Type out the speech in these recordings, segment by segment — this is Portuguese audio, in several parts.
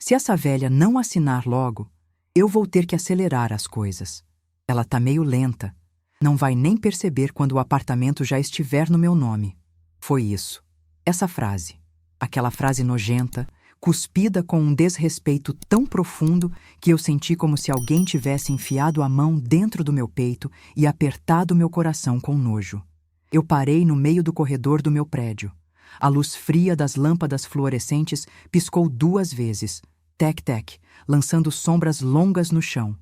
Se essa velha não assinar logo, eu vou ter que acelerar as coisas. Ela tá meio lenta. Não vai nem perceber quando o apartamento já estiver no meu nome. Foi isso. Essa frase. Aquela frase nojenta, cuspida com um desrespeito tão profundo que eu senti como se alguém tivesse enfiado a mão dentro do meu peito e apertado meu coração com nojo. Eu parei no meio do corredor do meu prédio. A luz fria das lâmpadas fluorescentes piscou 2 vezes, tec-tec, lançando sombras longas no chão.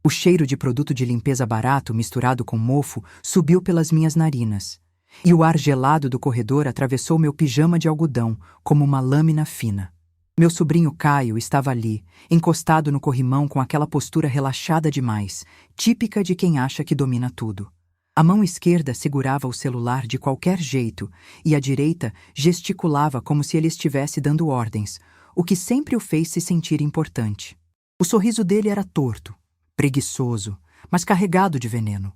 O cheiro de produto de limpeza barato misturado com mofo subiu pelas minhas narinas. E o ar gelado do corredor atravessou meu pijama de algodão como uma lâmina fina. Meu sobrinho Caio estava ali, encostado no corrimão com aquela postura relaxada demais, típica de quem acha que domina tudo. A mão esquerda segurava o celular de qualquer jeito e a direita gesticulava como se ele estivesse dando ordens, o que sempre o fez se sentir importante. O sorriso dele era torto, preguiçoso, mas carregado de veneno.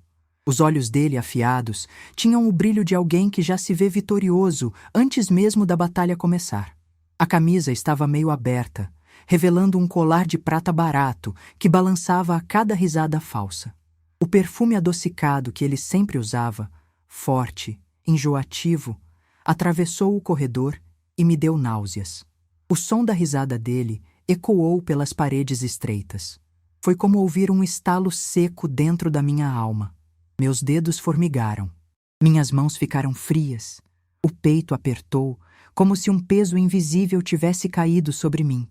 Os olhos dele, afiados, tinham o brilho de alguém que já se vê vitorioso antes mesmo da batalha começar. A camisa estava meio aberta, revelando um colar de prata barato que balançava a cada risada falsa. O perfume adocicado que ele sempre usava, forte, enjoativo, atravessou o corredor e me deu náuseas. O som da risada dele ecoou pelas paredes estreitas. Foi como ouvir um estalo seco dentro da minha alma. Meus dedos formigaram. Minhas mãos ficaram frias. O peito apertou, como se um peso invisível tivesse caído sobre mim.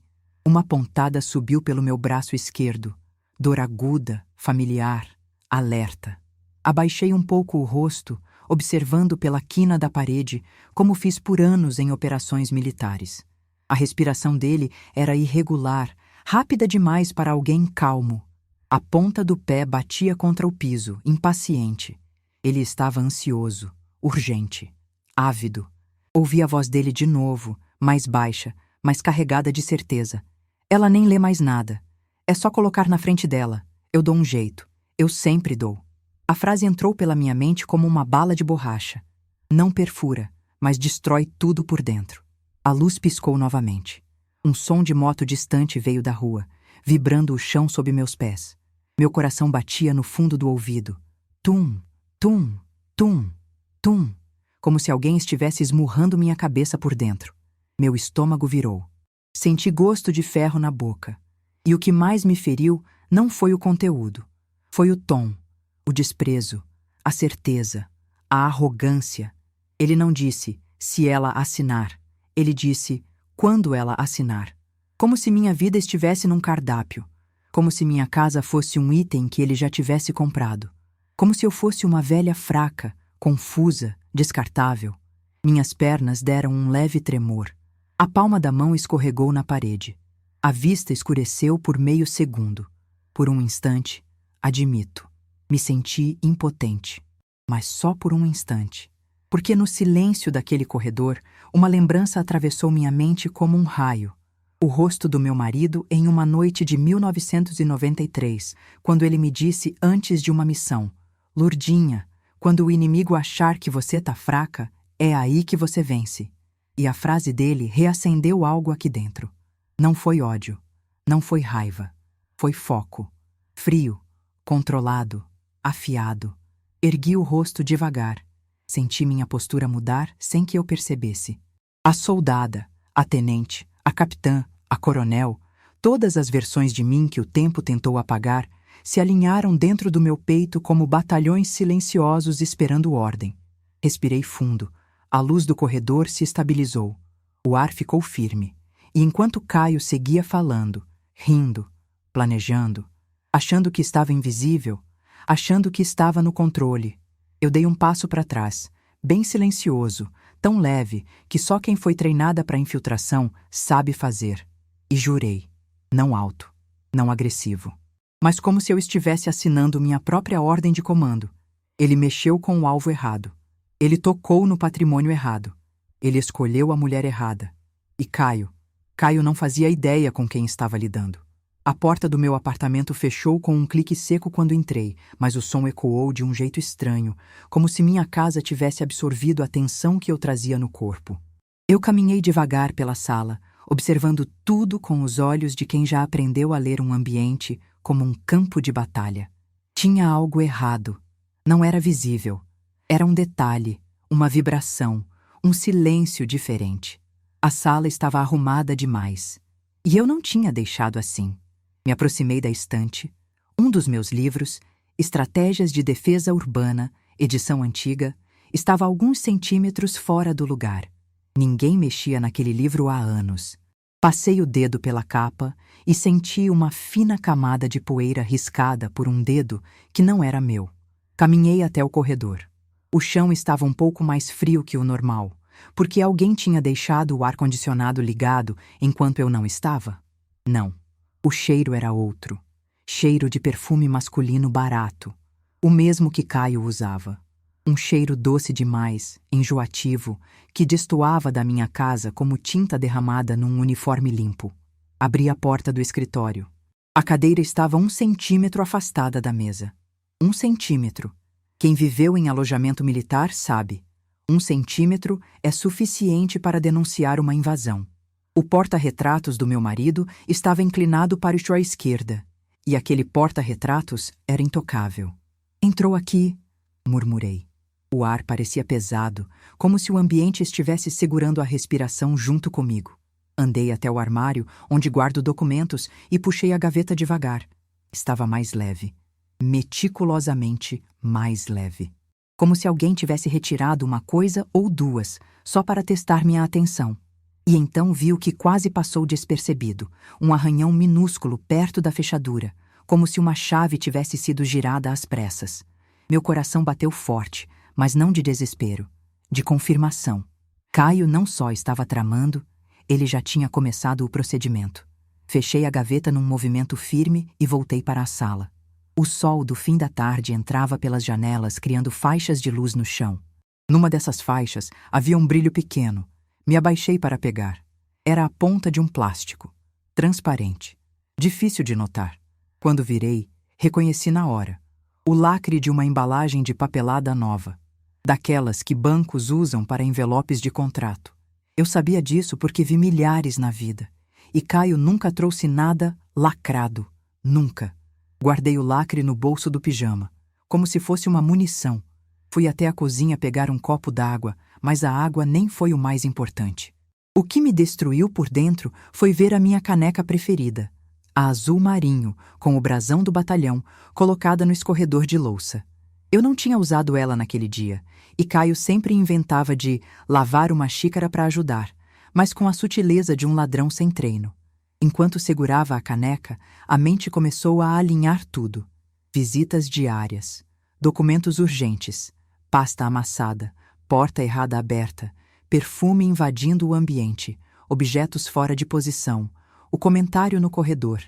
Uma pontada subiu pelo meu braço esquerdo. Dor aguda, familiar, alerta. Abaixei um pouco o rosto, observando pela quina da parede, como fiz por anos em operações militares. A respiração dele era irregular, rápida demais para alguém calmo. A ponta do pé batia contra o piso, impaciente. Ele estava ansioso, urgente, ávido. Ouvi a voz dele de novo, mais baixa, mas carregada de certeza. Ela nem lê mais nada. É só colocar na frente dela. Eu dou um jeito. Eu sempre dou. A frase entrou pela minha mente como uma bala de borracha. Não perfura, mas destrói tudo por dentro. A luz piscou novamente. Um som de moto distante veio da rua, vibrando o chão sob meus pés. Meu coração batia no fundo do ouvido. Tum, tum, tum, tum, como se alguém estivesse esmurrando minha cabeça por dentro. Meu estômago virou. Senti gosto de ferro na boca. E o que mais me feriu não foi o conteúdo. Foi o tom, o desprezo, a certeza, a arrogância. Ele não disse, se ela assinar. Ele disse, quando ela assinar. Como se minha vida estivesse num cardápio. Como se minha casa fosse um item que ele já tivesse comprado. Como se eu fosse uma velha fraca, confusa, descartável. Minhas pernas deram um leve tremor. A palma da mão escorregou na parede. A vista escureceu por meio segundo. Por um instante, admito, me senti impotente. Mas só por um instante. Porque no silêncio daquele corredor, uma lembrança atravessou minha mente como um raio. O rosto do meu marido em uma noite de 1993, quando ele me disse antes de uma missão: Lourdinha, quando o inimigo achar que você tá fraca, é aí que você vence. E a frase dele reacendeu algo aqui dentro. Não foi ódio, não foi raiva, foi foco. Frio, controlado, afiado. Ergui o rosto devagar. Senti minha postura mudar sem que eu percebesse. A soldada, a tenente, a capitã, a coronel, todas as versões de mim que o tempo tentou apagar, se alinharam dentro do meu peito como batalhões silenciosos esperando ordem. Respirei fundo. A luz do corredor se estabilizou. O ar ficou firme. E enquanto Caio seguia falando, rindo, planejando, achando que estava invisível, achando que estava no controle, eu dei um passo para trás, bem silencioso, tão leve que só quem foi treinada para infiltração sabe fazer. E jurei, não alto, não agressivo, mas como se eu estivesse assinando minha própria ordem de comando. Ele mexeu com o alvo errado. Ele tocou no patrimônio errado. Ele escolheu a mulher errada. E Caio não fazia ideia com quem estava lidando. A porta do meu apartamento fechou com um clique seco quando entrei, mas o som ecoou de um jeito estranho, como se minha casa tivesse absorvido a tensão que eu trazia no corpo. Eu caminhei devagar pela sala, observando tudo com os olhos de quem já aprendeu a ler um ambiente como um campo de batalha. Tinha algo errado. Não era visível. Era um detalhe, uma vibração, um silêncio diferente. A sala estava arrumada demais. E eu não tinha deixado assim. Me aproximei da estante. Um dos meus livros, Estratégias de Defesa Urbana, edição antiga, estava a alguns centímetros fora do lugar. Ninguém mexia naquele livro há anos. Passei o dedo pela capa e senti uma fina camada de poeira riscada por um dedo que não era meu. Caminhei até o corredor. O chão estava um pouco mais frio que o normal, porque alguém tinha deixado o ar-condicionado ligado enquanto eu não estava? Não. O cheiro era outro. Cheiro de perfume masculino barato. O mesmo que Caio usava. Um cheiro doce demais, enjoativo, que destoava da minha casa como tinta derramada num uniforme limpo. Abri a porta do escritório. A cadeira estava 1 centímetro afastada da mesa. 1 centímetro. Quem viveu em alojamento militar sabe. 1 centímetro é suficiente para denunciar uma invasão. O porta-retratos do meu marido estava inclinado para a esquerda, e aquele porta-retratos era intocável. Entrou aqui, murmurei. O ar parecia pesado, como se o ambiente estivesse segurando a respiração junto comigo. Andei até o armário, onde guardo documentos, e puxei a gaveta devagar. Estava mais leve. Meticulosamente mais leve. Como se alguém tivesse retirado uma coisa ou duas, só para testar minha atenção. E então vi o que quase passou despercebido, um arranhão minúsculo perto da fechadura, como se uma chave tivesse sido girada às pressas. Meu coração bateu forte, mas não de desespero, de confirmação. Caio não só estava tramando, ele já tinha começado o procedimento. Fechei a gaveta num movimento firme e voltei para a sala. O sol do fim da tarde entrava pelas janelas, criando faixas de luz no chão. Numa dessas faixas havia um brilho pequeno. Me abaixei para pegar. Era a ponta de um plástico, transparente, difícil de notar. Quando virei, reconheci na hora. O lacre de uma embalagem de papelada nova, daquelas que bancos usam para envelopes de contrato. Eu sabia disso porque vi milhares na vida. E Caio nunca trouxe nada lacrado. Nunca. Guardei o lacre no bolso do pijama, como se fosse uma munição. Fui até a cozinha pegar um copo d'água, mas a água nem foi o mais importante. O que me destruiu por dentro foi ver a minha caneca preferida, a azul marinho, com o brasão do batalhão, colocada no escorredor de louça. Eu não tinha usado ela naquele dia, e Caio sempre inventava de lavar uma xícara para ajudar, mas com a sutileza de um ladrão sem treino. Enquanto segurava a caneca, a mente começou a alinhar tudo. Visitas diárias, documentos urgentes, pasta amassada, porta errada aberta, perfume invadindo o ambiente, objetos fora de posição, o comentário no corredor,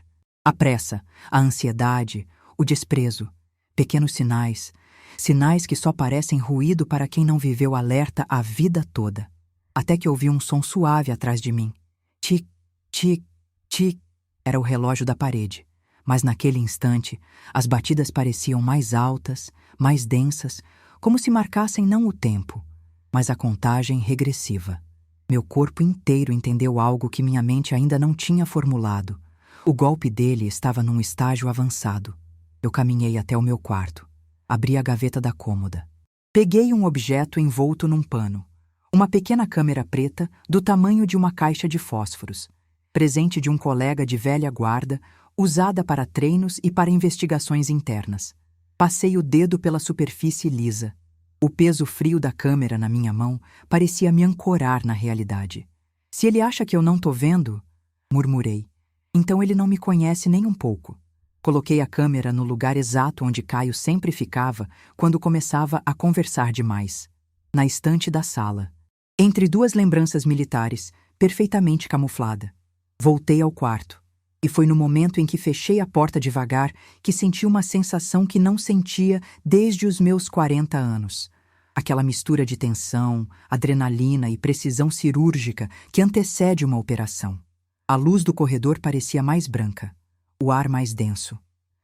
a pressa, a ansiedade, o desprezo, pequenos sinais, sinais que só parecem ruído para quem não viveu alerta a vida toda. Até que ouvi um som suave atrás de mim. Tic, tic, tic. Era o relógio da parede, mas naquele instante as batidas pareciam mais altas, mais densas, como se marcassem não o tempo, mas a contagem regressiva. Meu corpo inteiro entendeu algo que minha mente ainda não tinha formulado. O golpe dele estava num estágio avançado. Eu caminhei até o meu quarto. Abri a gaveta da cômoda. Peguei um objeto envolto num pano. Uma pequena câmera preta do tamanho de uma caixa de fósforos. Presente de um colega de velha guarda, usada para treinos e para investigações internas. Passei o dedo pela superfície lisa. O peso frio da câmera na minha mão parecia me ancorar na realidade. Se ele acha que eu não tô vendo, murmurei, então ele não me conhece nem um pouco. Coloquei a câmera no lugar exato onde Caio sempre ficava quando começava a conversar demais. Na estante da sala. Entre duas lembranças militares, perfeitamente camuflada. Voltei ao quarto. E foi no momento em que fechei a porta devagar que senti uma sensação que não sentia desde os meus 40 anos. Aquela mistura de tensão, adrenalina e precisão cirúrgica que antecede uma operação. A luz do corredor parecia mais branca, o ar mais denso,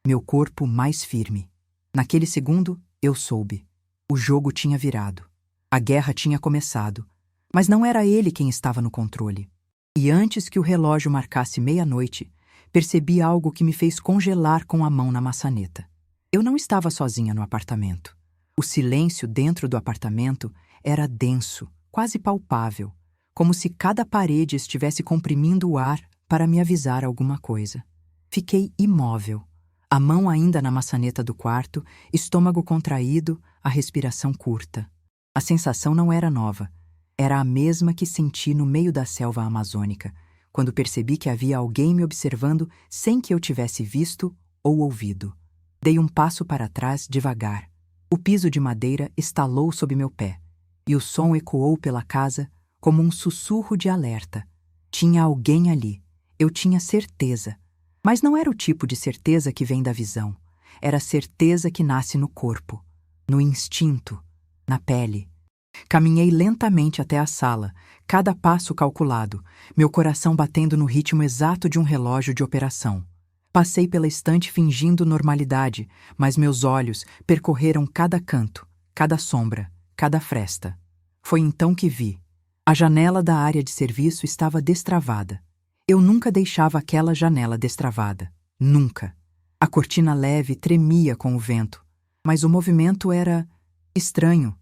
meu corpo mais firme. Naquele segundo, eu soube. O jogo tinha virado. A guerra tinha começado. Mas não era ele quem estava no controle. E antes que o relógio marcasse meia-noite, percebi algo que me fez congelar com a mão na maçaneta. Eu não estava sozinha no apartamento. O silêncio dentro do apartamento era denso, quase palpável, como se cada parede estivesse comprimindo o ar para me avisar alguma coisa. Fiquei imóvel, a mão ainda na maçaneta do quarto, estômago contraído, a respiração curta. A sensação não era nova. Era a mesma que senti no meio da selva amazônica, quando percebi que havia alguém me observando sem que eu tivesse visto ou ouvido. Dei um passo para trás devagar. O piso de madeira estalou sob meu pé, e o som ecoou pela casa como um sussurro de alerta. Tinha alguém ali, eu tinha certeza. Mas não era o tipo de certeza que vem da visão. Era certeza que nasce no corpo, no instinto, na pele. Caminhei lentamente até a sala, cada passo calculado, meu coração batendo no ritmo exato de um relógio de operação. Passei pela estante fingindo normalidade, mas meus olhos percorreram cada canto, cada sombra, cada fresta. Foi então que vi. A janela da área de serviço estava destravada. Eu nunca deixava aquela janela destravada. Nunca. A cortina leve tremia com o vento, mas o movimento era estranho,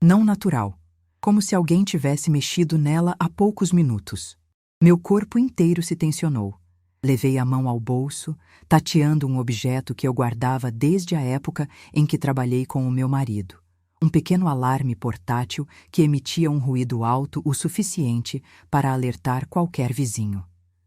não natural, como se alguém tivesse mexido nela há poucos minutos. Meu corpo inteiro se tensionou. Levei a mão ao bolso, tateando um objeto que eu guardava desde a época em que trabalhei com o meu marido. Um pequeno alarme portátil que emitia um ruído alto o suficiente para alertar qualquer vizinho.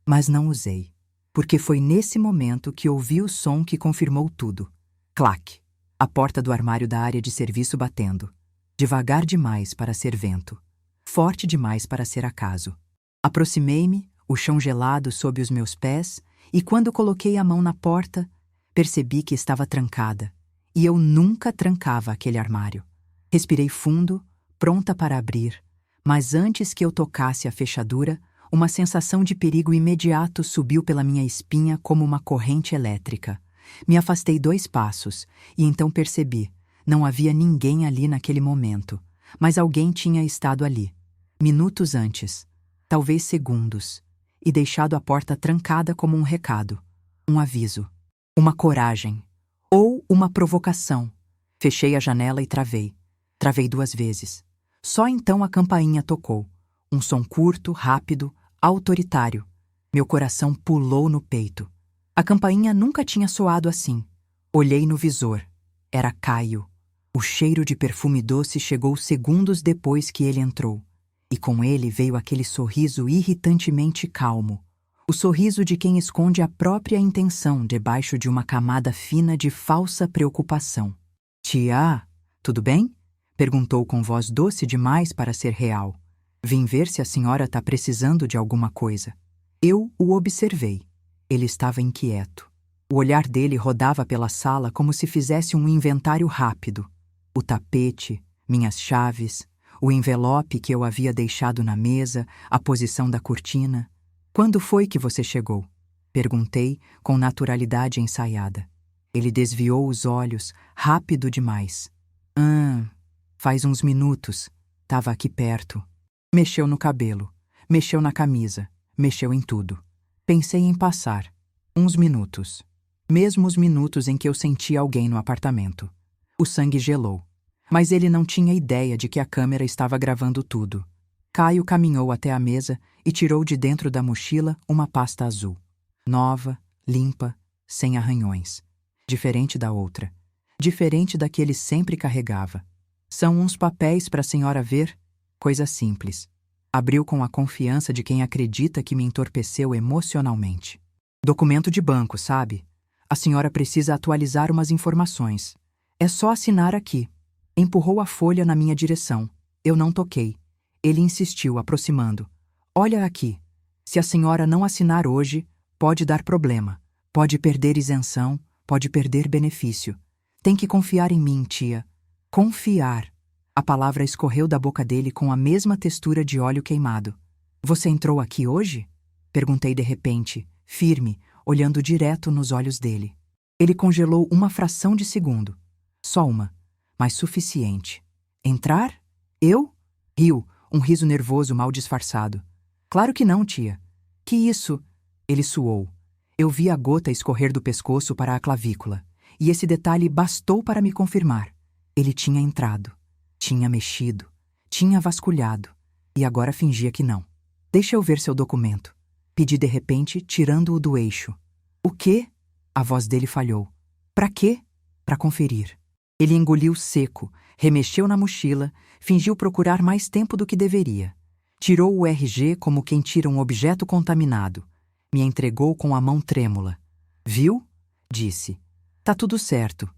Mas não usei, porque foi nesse momento que ouvi o som que confirmou tudo. Clac! A porta do armário da área de serviço batendo. Devagar demais para ser vento. Forte demais para ser acaso. Aproximei-me, o chão gelado sob os meus pés, e quando coloquei a mão na porta, percebi que estava trancada. E eu nunca trancava aquele armário. Respirei fundo, pronta para abrir, mas antes que eu tocasse a fechadura, uma sensação de perigo imediato subiu pela minha espinha como uma corrente elétrica. Me afastei 2 passos, e então percebi. Não havia ninguém ali naquele momento, mas alguém tinha estado ali. Minutos antes, talvez segundos, e deixado a porta trancada como um recado, um aviso, uma coragem, ou uma provocação. Fechei a janela e travei. Travei 2 vezes. Só então a campainha tocou. Um som curto, rápido, autoritário. Meu coração pulou no peito. A campainha nunca tinha soado assim. Olhei no visor. Era Caio. O cheiro de perfume doce chegou segundos depois que ele entrou. E com ele veio aquele sorriso irritantemente calmo. O sorriso de quem esconde a própria intenção debaixo de uma camada fina de falsa preocupação. Tia, tudo bem? Perguntou com voz doce demais para ser real. Vim ver se a senhora está precisando de alguma coisa. Eu o observei. Ele estava inquieto. O olhar dele rodava pela sala como se fizesse um inventário rápido. O tapete, minhas chaves, o envelope que eu havia deixado na mesa, a posição da cortina. Quando foi que você chegou? Perguntei com naturalidade ensaiada. Ele desviou os olhos, rápido demais. Faz uns minutos. Tava aqui perto. Mexeu no cabelo, mexeu na camisa, mexeu em tudo. Pensei em passar. Uns minutos. Mesmo os minutos em que eu senti alguém no apartamento. O sangue gelou. Mas ele não tinha ideia de que a câmera estava gravando tudo. Caio caminhou até a mesa e tirou de dentro da mochila uma pasta azul. Nova, limpa, sem arranhões. Diferente da outra. Diferente da que ele sempre carregava. São uns papéis para a senhora ver? Coisa simples. Abriu com a confiança de quem acredita que me entorpeceu emocionalmente. Documento de banco, sabe? A senhora precisa atualizar umas informações. É só assinar aqui. Empurrou a folha na minha direção. Eu não toquei. Ele insistiu, aproximando. Olha aqui. Se a senhora não assinar hoje, pode dar problema. Pode perder isenção, pode perder benefício. Tem que confiar em mim, tia. Confiar. A palavra escorreu da boca dele com a mesma textura de óleo queimado. Você entrou aqui hoje? Perguntei de repente, firme, olhando direto nos olhos dele. Ele congelou uma fração de segundo. Só uma, mas suficiente. Entrar? Eu? Riu, um riso nervoso mal disfarçado. Claro que não, tia. Que isso? Ele suou. Eu vi a gota escorrer do pescoço para a clavícula, e esse detalhe bastou para me confirmar. Ele tinha entrado, tinha mexido, tinha vasculhado, e agora fingia que não. Deixa eu ver seu documento. Pedi de repente, tirando-o do eixo. O quê? A voz dele falhou. Pra quê? Pra conferir. Ele engoliu seco, remexeu na mochila, fingiu procurar mais tempo do que deveria. Tirou o RG como quem tira um objeto contaminado. Me entregou com a mão trêmula. Viu? Disse. Tá tudo certo.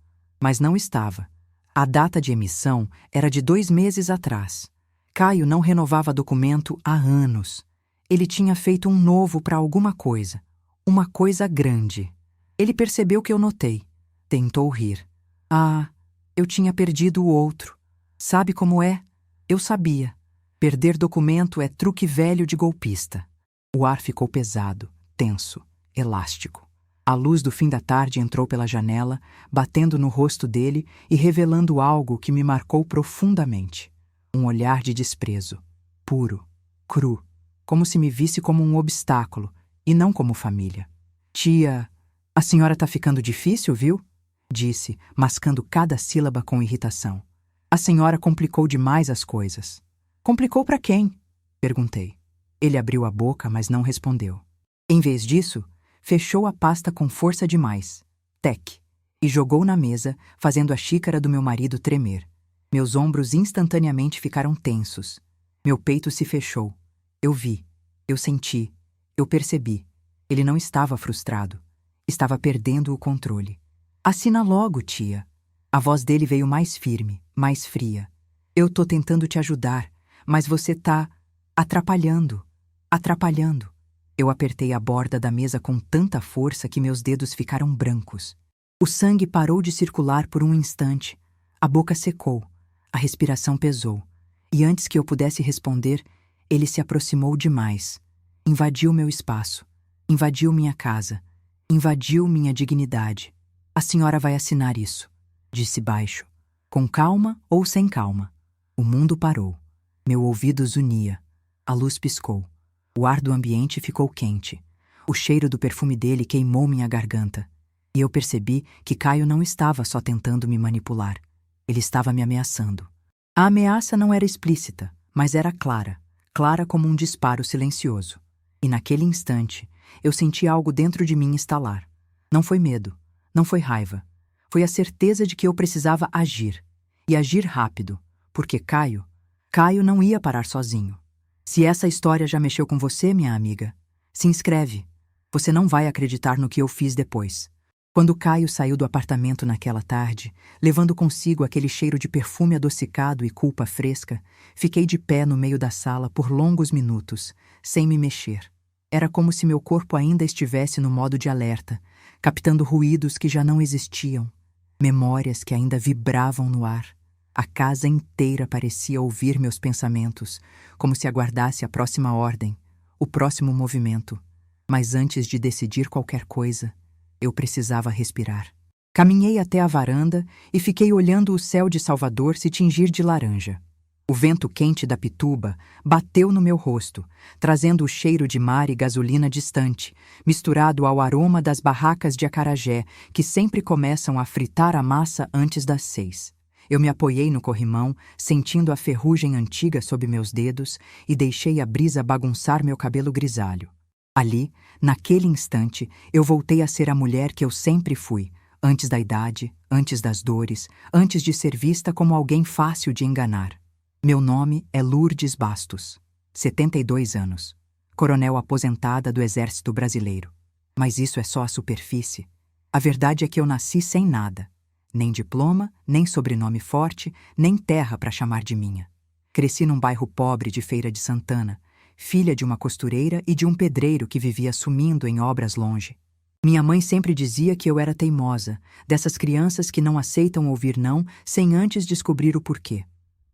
Mas não estava. A data de emissão era de 2 meses atrás. Caio não renovava documento há anos. Ele tinha feito um novo para alguma coisa. Uma coisa grande. Ele percebeu que eu notei. Tentou rir. Ah, eu tinha perdido o outro. Sabe como é? Eu sabia. Perder documento é truque velho de golpista. O ar ficou pesado, tenso, elástico. A luz do fim da tarde entrou pela janela, batendo no rosto dele e revelando algo que me marcou profundamente. Um olhar de desprezo. Puro, cru, como se me visse como um obstáculo e não como família. Tia, a senhora tá ficando difícil, viu? Disse, mascando cada sílaba com irritação. A senhora complicou demais as coisas. Complicou para quem? Perguntei. Ele abriu a boca, mas não respondeu. Em vez disso, fechou a pasta com força demais. Tec! E jogou na mesa, fazendo a xícara do meu marido tremer. Meus ombros instantaneamente ficaram tensos. Meu peito se fechou. Eu vi. Eu senti. Eu percebi. Ele não estava frustrado. Estava perdendo o controle. Assina logo, tia. A voz dele veio mais firme, mais fria. Eu tô tentando te ajudar, mas você tá atrapalhando. Atrapalhando. Eu apertei a borda da mesa com tanta força que meus dedos ficaram brancos. O sangue parou de circular por um instante. A boca secou. A respiração pesou. E antes que eu pudesse responder, ele se aproximou demais. Invadiu meu espaço. Invadiu minha casa. Invadiu minha dignidade. A senhora vai assinar isso, disse baixo. Com calma ou sem calma. O mundo parou. Meu ouvido zunia. A luz piscou. O ar do ambiente ficou quente. O cheiro do perfume dele queimou minha garganta. E eu percebi que Caio não estava só tentando me manipular. Ele estava me ameaçando. A ameaça não era explícita, mas era clara. Clara como um disparo silencioso. E naquele instante, eu senti algo dentro de mim estalar. Não foi medo. Não foi raiva. Foi a certeza de que eu precisava agir. E agir rápido. Porque Caio não ia parar sozinho. Se essa história já mexeu com você, minha amiga, se inscreve. Você não vai acreditar no que eu fiz depois. Quando Caio saiu do apartamento naquela tarde, levando consigo aquele cheiro de perfume adocicado e culpa fresca, fiquei de pé no meio da sala por longos minutos, sem me mexer. Era como se meu corpo ainda estivesse no modo de alerta, captando ruídos que já não existiam, memórias que ainda vibravam no ar. A casa inteira parecia ouvir meus pensamentos, como se aguardasse a próxima ordem, o próximo movimento. Mas antes de decidir qualquer coisa, eu precisava respirar. Caminhei até a varanda e fiquei olhando o céu de Salvador se tingir de laranja. O vento quente da Pituba bateu no meu rosto, trazendo o cheiro de mar e gasolina distante, misturado ao aroma das barracas de acarajé que sempre começam a fritar a massa antes das 6. Eu me apoiei no corrimão, sentindo a ferrugem antiga sob meus dedos e deixei a brisa bagunçar meu cabelo grisalho. Ali, naquele instante, eu voltei a ser a mulher que eu sempre fui, antes da idade, antes das dores, antes de ser vista como alguém fácil de enganar. Meu nome é Lourdes Bastos, 72 anos, coronel aposentada do Exército Brasileiro. Mas isso é só a superfície. A verdade é que eu nasci sem nada. Nem diploma, nem sobrenome forte, nem terra para chamar de minha. Cresci num bairro pobre de Feira de Santana, filha de uma costureira e de um pedreiro que vivia sumindo em obras longe. Minha mãe sempre dizia que eu era teimosa, dessas crianças que não aceitam ouvir não sem antes descobrir o porquê.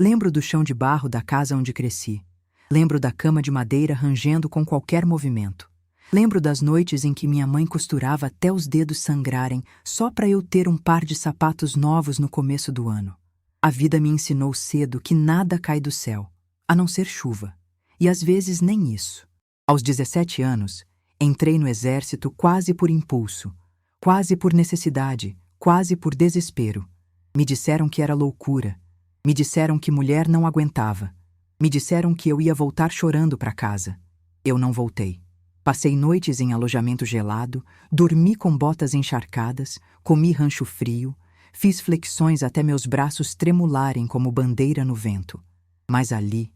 Lembro do chão de barro da casa onde cresci. Lembro da cama de madeira rangendo com qualquer movimento. Lembro das noites em que minha mãe costurava até os dedos sangrarem só para eu ter um par de sapatos novos no começo do ano. A vida me ensinou cedo que nada cai do céu, a não ser chuva. E às vezes nem isso. Aos 17 anos, entrei no exército quase por impulso, quase por necessidade, quase por desespero. Me disseram que era loucura. Me disseram que mulher não aguentava. Me disseram que eu ia voltar chorando para casa. Eu não voltei. Passei noites em alojamento gelado, dormi com botas encharcadas, comi rancho frio, fiz flexões até meus braços tremularem como bandeira no vento. Mas ali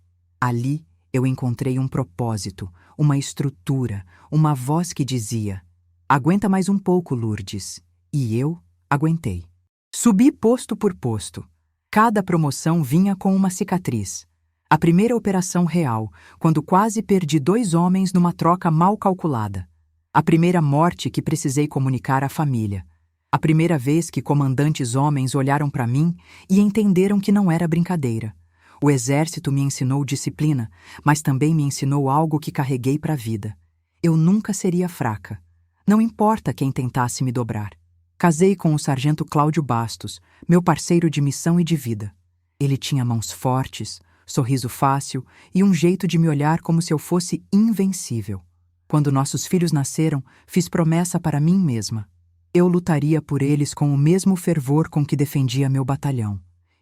eu encontrei um propósito, uma estrutura, uma voz que dizia: aguenta mais um pouco, Lourdes. E eu aguentei. Subi posto por posto. Cada promoção vinha com uma cicatriz. A primeira operação real, quando quase perdi 2 homens numa troca mal calculada. A primeira morte que precisei comunicar à família. A primeira vez que comandantes homens olharam para mim e entenderam que não era brincadeira. O exército me ensinou disciplina, mas também me ensinou algo que carreguei para a vida. Eu nunca seria fraca. Não importa quem tentasse me dobrar. Casei com o sargento Cláudio Bastos, meu parceiro de missão e de vida. Ele tinha mãos fortes, sorriso fácil e um jeito de me olhar como se eu fosse invencível. Quando nossos filhos nasceram, fiz promessa para mim mesma. Eu lutaria por eles com o mesmo fervor com que defendia meu batalhão.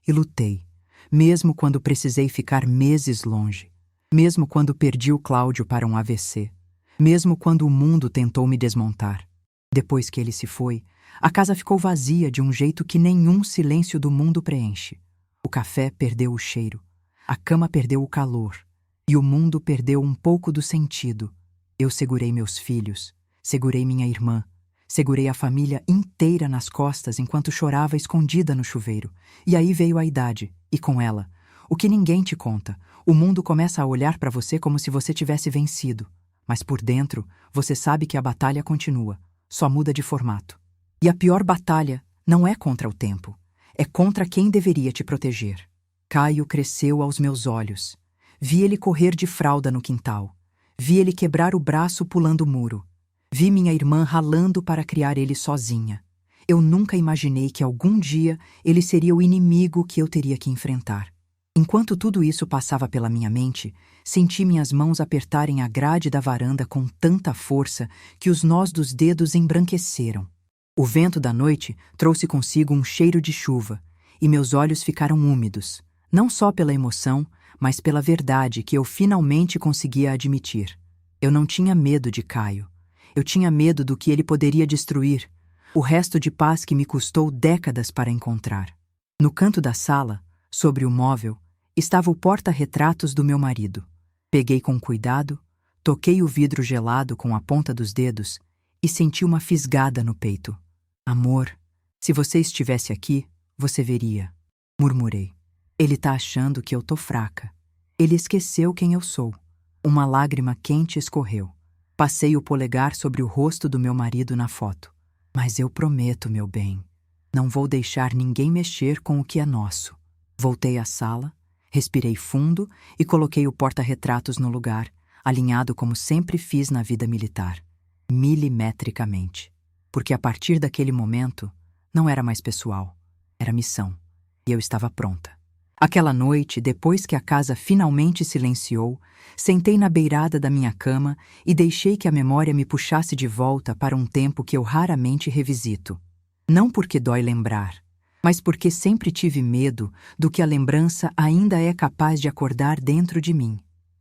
E lutei, mesmo quando precisei ficar meses longe, mesmo quando perdi o Cláudio para um AVC, mesmo quando o mundo tentou me desmontar. Depois que ele se foi, a casa ficou vazia de um jeito que nenhum silêncio do mundo preenche. O café perdeu o cheiro. A cama perdeu o calor, e o mundo perdeu um pouco do sentido. Eu segurei meus filhos, segurei minha irmã, segurei a família inteira nas costas enquanto chorava escondida no chuveiro. E aí veio a idade, e com ela, o que ninguém te conta. O mundo começa a olhar para você como se você tivesse vencido. Mas por dentro, você sabe que a batalha continua, só muda de formato. E a pior batalha não é contra o tempo, é contra quem deveria te proteger. Caio cresceu aos meus olhos. Vi ele correr de fralda no quintal. Vi ele quebrar o braço pulando o muro. Vi minha irmã ralando para criar ele sozinha. Eu nunca imaginei que algum dia ele seria o inimigo que eu teria que enfrentar. Enquanto tudo isso passava pela minha mente, senti minhas mãos apertarem a grade da varanda com tanta força que os nós dos dedos embranqueceram. O vento da noite trouxe consigo um cheiro de chuva, e meus olhos ficaram úmidos. Não só pela emoção, mas pela verdade que eu finalmente conseguia admitir. Eu não tinha medo de Caio. Eu tinha medo do que ele poderia destruir, o resto de paz que me custou décadas para encontrar. No canto da sala, sobre o móvel, estava o porta-retratos do meu marido. Peguei com cuidado, toquei o vidro gelado com a ponta dos dedos e senti uma fisgada no peito. Amor, se você estivesse aqui, você veria, murmurei. Ele tá achando que eu tô fraca. Ele esqueceu quem eu sou. Uma lágrima quente escorreu. Passei o polegar sobre o rosto do meu marido na foto. Mas eu prometo, meu bem, não vou deixar ninguém mexer com o que é nosso. Voltei à sala, respirei fundo e coloquei o porta-retratos no lugar, alinhado como sempre fiz na vida militar, milimetricamente. Porque a partir daquele momento, não era mais pessoal, era missão. E eu estava pronta. Aquela noite, depois que a casa finalmente silenciou, sentei na beirada da minha cama e deixei que a memória me puxasse de volta para um tempo que eu raramente revisito. Não porque dói lembrar, mas porque sempre tive medo do que a lembrança ainda é capaz de acordar dentro de mim.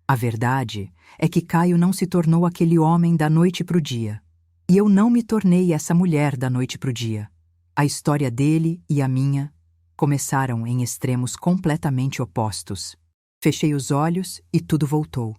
A verdade é que Caio não se tornou aquele homem da noite pro dia. E eu não me tornei essa mulher da noite pro dia. A história dele e a minha começaram em extremos completamente opostos. Fechei os olhos e tudo voltou.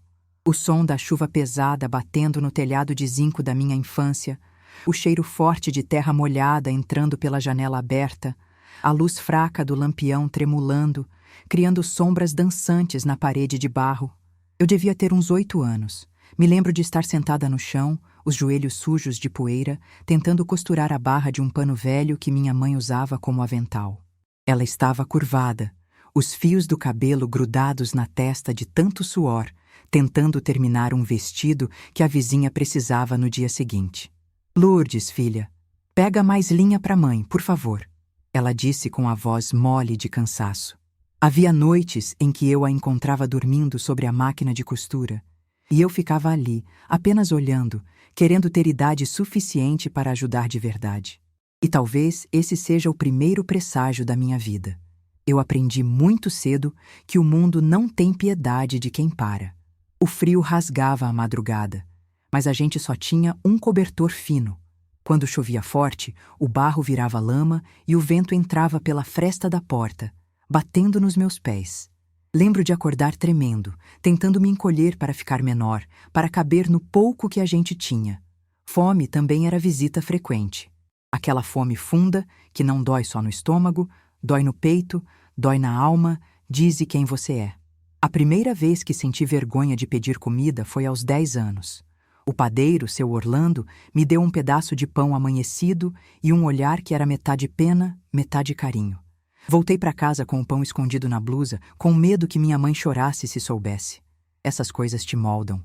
O som da chuva pesada batendo no telhado de zinco da minha infância, o cheiro forte de terra molhada entrando pela janela aberta, a luz fraca do lampião tremulando, criando sombras dançantes na parede de barro. Eu devia ter uns 8 anos. Me lembro de estar sentada no chão, os joelhos sujos de poeira, tentando costurar a barra de um pano velho que minha mãe usava como avental. Ela estava curvada, os fios do cabelo grudados na testa de tanto suor, tentando terminar um vestido que a vizinha precisava no dia seguinte. Lourdes, filha, pega mais linha para mãe, por favor, ela disse com a voz mole de cansaço. Havia noites em que eu a encontrava dormindo sobre a máquina de costura, E eu ficava ali, apenas olhando, querendo ter idade suficiente para ajudar de verdade. E talvez esse seja o primeiro presságio da minha vida. Eu aprendi muito cedo que o mundo não tem piedade de quem para. O frio rasgava a madrugada, mas a gente só tinha um cobertor fino. Quando chovia forte, o barro virava lama e o vento entrava pela fresta da porta, batendo nos meus pés. Lembro de acordar tremendo, tentando me encolher para ficar menor, para caber no pouco que a gente tinha. Fome também era visita frequente. Aquela fome funda, que não dói só no estômago, dói no peito, dói na alma, dize quem você é. A primeira vez que senti vergonha de pedir comida foi aos 10 anos. O padeiro, seu Orlando, me deu um pedaço de pão amanhecido e um olhar que era metade pena, metade carinho. Voltei para casa com o pão escondido na blusa, com medo que minha mãe chorasse se soubesse. Essas coisas te moldam,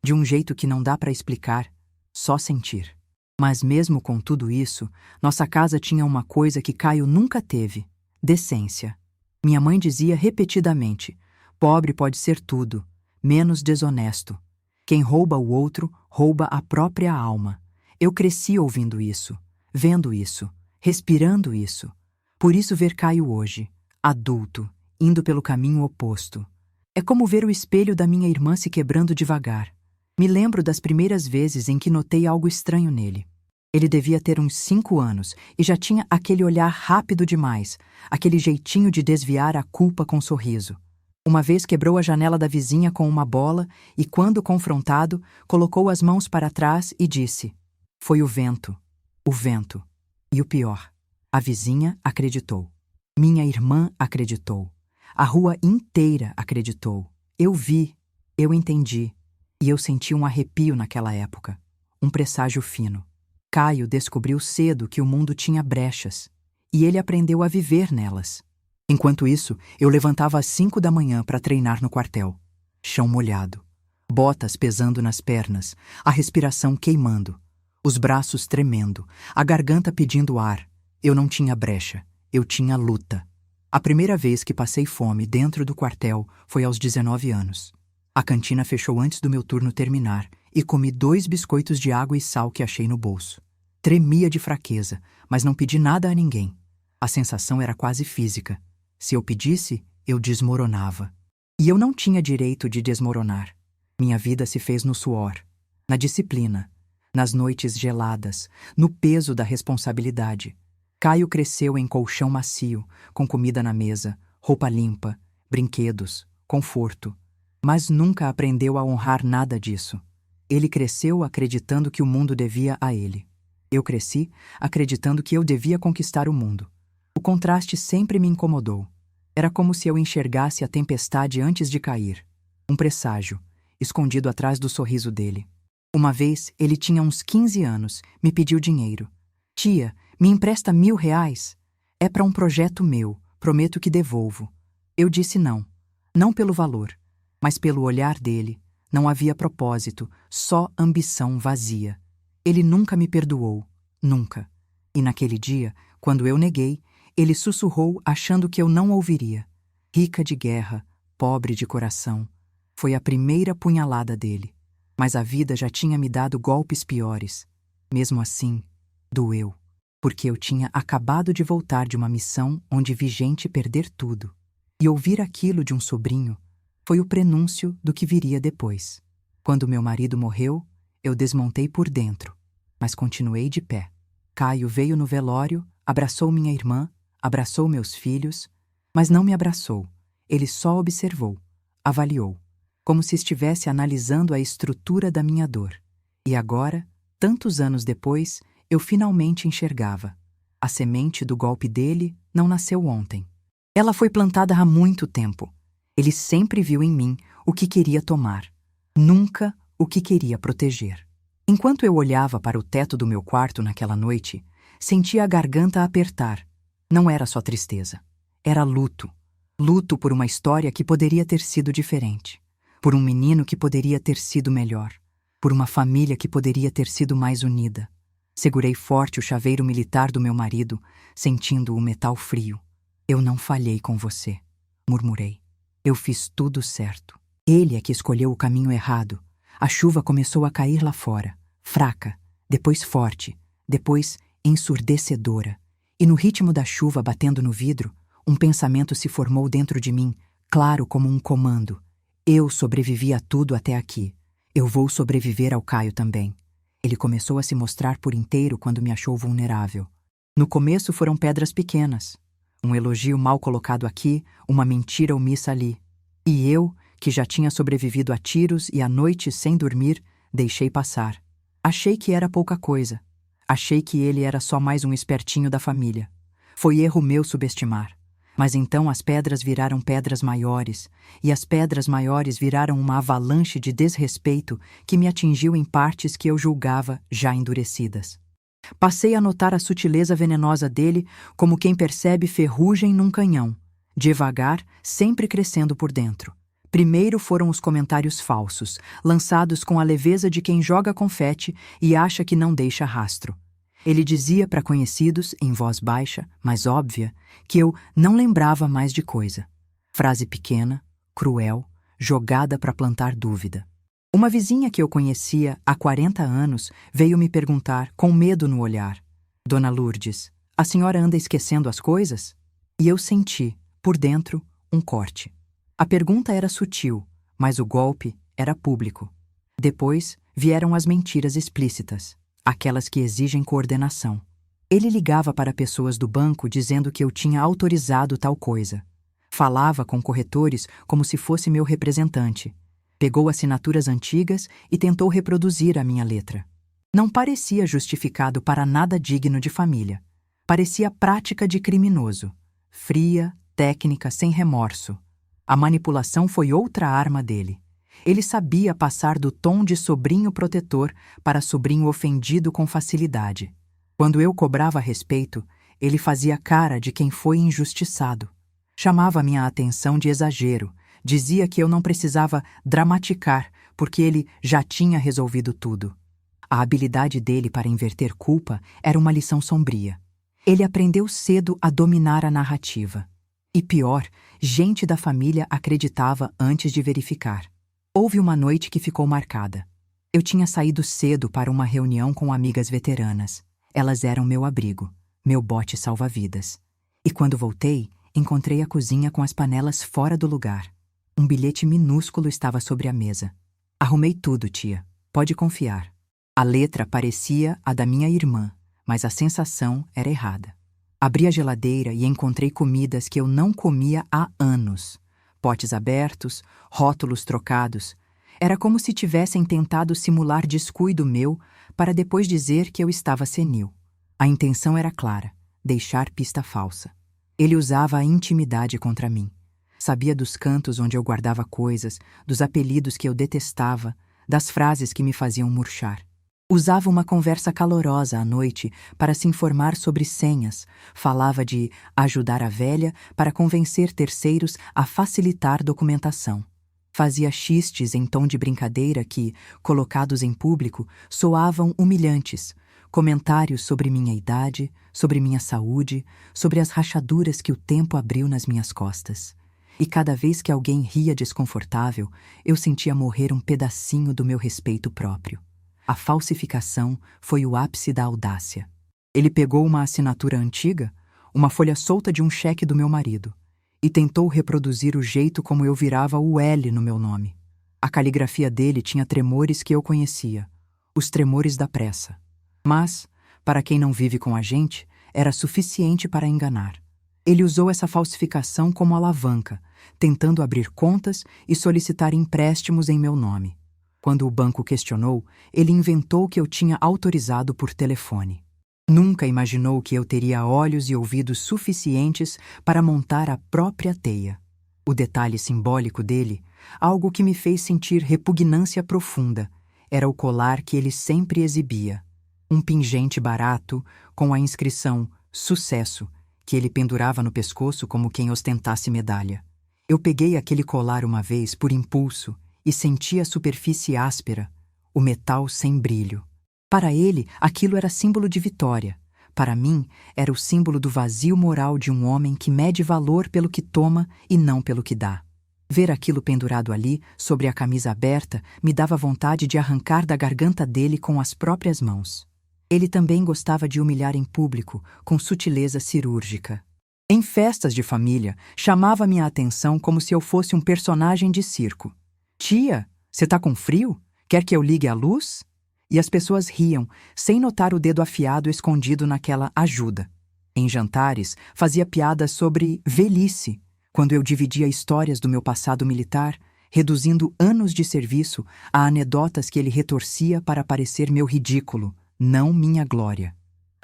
de um jeito que não dá para explicar, só sentir. Mas mesmo com tudo isso, nossa casa tinha uma coisa que Caio nunca teve: decência. Minha mãe dizia repetidamente: pobre pode ser tudo, menos desonesto. Quem rouba o outro, rouba a própria alma. Eu cresci ouvindo isso, vendo isso, respirando isso. Por isso ver Caio hoje, adulto, indo pelo caminho oposto. É como ver o espelho da minha irmã se quebrando devagar. Me lembro das primeiras vezes em que notei algo estranho nele. Ele devia ter uns 5 anos e já tinha aquele olhar rápido demais, aquele jeitinho de desviar a culpa com sorriso. Uma vez quebrou a janela da vizinha com uma bola e, quando confrontado, colocou as mãos para trás e disse: foi o vento. O vento. E o pior, a vizinha acreditou. Minha irmã acreditou. A rua inteira acreditou. Eu vi, eu entendi. E eu senti um arrepio naquela época. Um presságio fino. Caio descobriu cedo que o mundo tinha brechas. E ele aprendeu a viver nelas. Enquanto isso, eu levantava às 5 da manhã para treinar no quartel. Chão molhado. Botas pesando nas pernas. A respiração queimando. Os braços tremendo. A garganta pedindo ar. Eu não tinha brecha. Eu tinha luta. A primeira vez que passei fome dentro do quartel foi aos 19 anos. A cantina fechou antes do meu turno terminar e comi 2 biscoitos de água e sal que achei no bolso. Tremia de fraqueza, mas não pedi nada a ninguém. A sensação era quase física. Se eu pedisse, eu desmoronava. E eu não tinha direito de desmoronar. Minha vida se fez no suor, na disciplina, nas noites geladas, no peso da responsabilidade. Caio cresceu em colchão macio, com comida na mesa, roupa limpa, brinquedos, conforto. Mas nunca aprendeu a honrar nada disso. Ele cresceu acreditando que o mundo devia a ele. Eu cresci acreditando que eu devia conquistar o mundo. O contraste sempre me incomodou. Era como se eu enxergasse a tempestade antes de cair. Um presságio, escondido atrás do sorriso dele. Uma vez, ele tinha uns 15 anos, me pediu dinheiro. Tia, me empresta R$1.000? É para um projeto meu, prometo que devolvo. Eu disse não. Não pelo valor, mas pelo olhar dele. Não havia propósito, só ambição vazia. Ele nunca me perdoou, nunca. E naquele dia, quando eu neguei, ele sussurrou achando que eu não ouviria. Rica de guerra, pobre de coração. Foi a primeira punhalada dele. Mas a vida já tinha me dado golpes piores. Mesmo assim, doeu. Porque eu tinha acabado de voltar de uma missão onde vi gente perder tudo. E ouvir aquilo de um sobrinho foi o prenúncio do que viria depois. Quando meu marido morreu, eu desmontei por dentro, mas continuei de pé. Caio veio no velório, abraçou minha irmã, abraçou meus filhos, mas não me abraçou. Ele só observou, avaliou, como se estivesse analisando a estrutura da minha dor. E agora, tantos anos depois, eu finalmente enxergava. A semente do golpe dele não nasceu ontem. Ela foi plantada há muito tempo. Ele sempre viu em mim o que queria tomar, nunca o que queria proteger. Enquanto eu olhava para o teto do meu quarto naquela noite, sentia a garganta apertar. Não era só tristeza. Era luto. Luto por uma história que poderia ter sido diferente. Por um menino que poderia ter sido melhor. Por uma família que poderia ter sido mais unida. Segurei forte o chaveiro militar do meu marido, sentindo o metal frio. Eu não falhei com você, murmurei. Eu fiz tudo certo. Ele é que escolheu o caminho errado, A chuva começou a cair lá fora, fraca, depois forte, depois ensurdecedora. E no ritmo da chuva batendo no vidro, um pensamento se formou dentro de mim, claro como um comando. Eu sobrevivi a tudo até aqui. Eu vou sobreviver ao Caio também. Ele começou a se mostrar por inteiro quando me achou vulnerável. No começo foram pedras pequenas. Um elogio mal colocado aqui, uma mentira omissa ali. E eu, que já tinha sobrevivido a tiros e a noites sem dormir, deixei passar. Achei que era pouca coisa. Achei que ele era só mais um espertinho da família. Foi erro meu subestimar. Mas então as pedras viraram pedras maiores, e as pedras maiores viraram uma avalanche de desrespeito que me atingiu em partes que eu julgava já endurecidas. Passei a notar a sutileza venenosa dele como quem percebe ferrugem num canhão, devagar, sempre crescendo por dentro. Primeiro foram os comentários falsos, lançados com a leveza de quem joga confete e acha que não deixa rastro. Ele dizia para conhecidos, em voz baixa, mas óbvia, que eu não lembrava mais de coisa. Frase pequena, cruel, jogada para plantar dúvida. Uma vizinha que eu conhecia há 40 anos veio me perguntar, com medo no olhar: Dona Lourdes, a senhora anda esquecendo as coisas? E eu senti, por dentro, um corte. A pergunta era sutil, mas o golpe era público. Depois vieram as mentiras explícitas, aquelas que exigem coordenação. Ele ligava para pessoas do banco dizendo que eu tinha autorizado tal coisa. Falava com corretores como se fosse meu representante. Pegou assinaturas antigas e tentou reproduzir a minha letra. Não parecia justificado para nada digno de família. Parecia prática de criminoso. Fria, técnica, sem remorso. A manipulação foi outra arma dele. Ele sabia passar do tom de sobrinho protetor para sobrinho ofendido com facilidade. Quando eu cobrava respeito, ele fazia cara de quem foi injustiçado. Chamava minha atenção de exagero, dizia que eu não precisava dramaticar, porque ele já tinha resolvido tudo. A habilidade dele para inverter culpa era uma lição sombria. Ele aprendeu cedo a dominar a narrativa. E pior, gente da família acreditava antes de verificar. Houve uma noite que ficou marcada. Eu tinha saído cedo para uma reunião com amigas veteranas. Elas eram meu abrigo, meu bote salva-vidas. E quando voltei, encontrei a cozinha com as panelas fora do lugar. Um bilhete minúsculo estava sobre a mesa. Arrumei tudo, tia. Pode confiar. A letra parecia a da minha irmã, mas a sensação era errada. Abri a geladeira e encontrei comidas que eu não comia há anos. Potes abertos, rótulos trocados. Era como se tivessem tentado simular descuido meu para depois dizer que eu estava senil. A intenção era clara, deixar pista falsa. Ele usava a intimidade contra mim. Sabia dos cantos onde eu guardava coisas, dos apelidos que eu detestava, das frases que me faziam murchar. Usava uma conversa calorosa à noite para se informar sobre senhas, falava de ajudar a velha para convencer terceiros a facilitar documentação. Fazia xistes em tom de brincadeira que, colocados em público, soavam humilhantes, comentários sobre minha idade, sobre minha saúde, sobre as rachaduras que o tempo abriu nas minhas costas. E cada vez que alguém ria desconfortável, eu sentia morrer um pedacinho do meu respeito próprio. A falsificação foi o ápice da audácia. Ele pegou uma assinatura antiga, uma folha solta de um cheque do meu marido, e tentou reproduzir o jeito como eu virava o L no meu nome. A caligrafia dele tinha tremores que eu conhecia, os tremores da pressa. Mas, para quem não vive com a gente, era suficiente para enganar. Ele usou essa falsificação como alavanca, tentando abrir contas e solicitar empréstimos em meu nome. Quando o banco questionou, ele inventou que eu tinha autorizado por telefone. Nunca imaginou que eu teria olhos e ouvidos suficientes para montar a própria teia. O detalhe simbólico dele, algo que me fez sentir repugnância profunda, era o colar que ele sempre exibia. Um pingente barato com a inscrição "Sucesso", que ele pendurava no pescoço como quem ostentasse medalha. Eu peguei aquele colar uma vez por impulso e senti a superfície áspera, o metal sem brilho. Para ele, aquilo era símbolo de vitória. Para mim, era o símbolo do vazio moral de um homem que mede valor pelo que toma e não pelo que dá. Ver aquilo pendurado ali, sobre a camisa aberta, me dava vontade de arrancar da garganta dele com as próprias mãos. Ele também gostava de humilhar em público, com sutileza cirúrgica. Em festas de família, chamava minha atenção como se eu fosse um personagem de circo. Tia, você tá com frio? Quer que eu ligue a luz? E as pessoas riam, sem notar o dedo afiado escondido naquela ajuda. Em jantares, fazia piadas sobre velhice, quando eu dividia histórias do meu passado militar, reduzindo anos de serviço a anedotas que ele retorcia para parecer meu ridículo, não minha glória.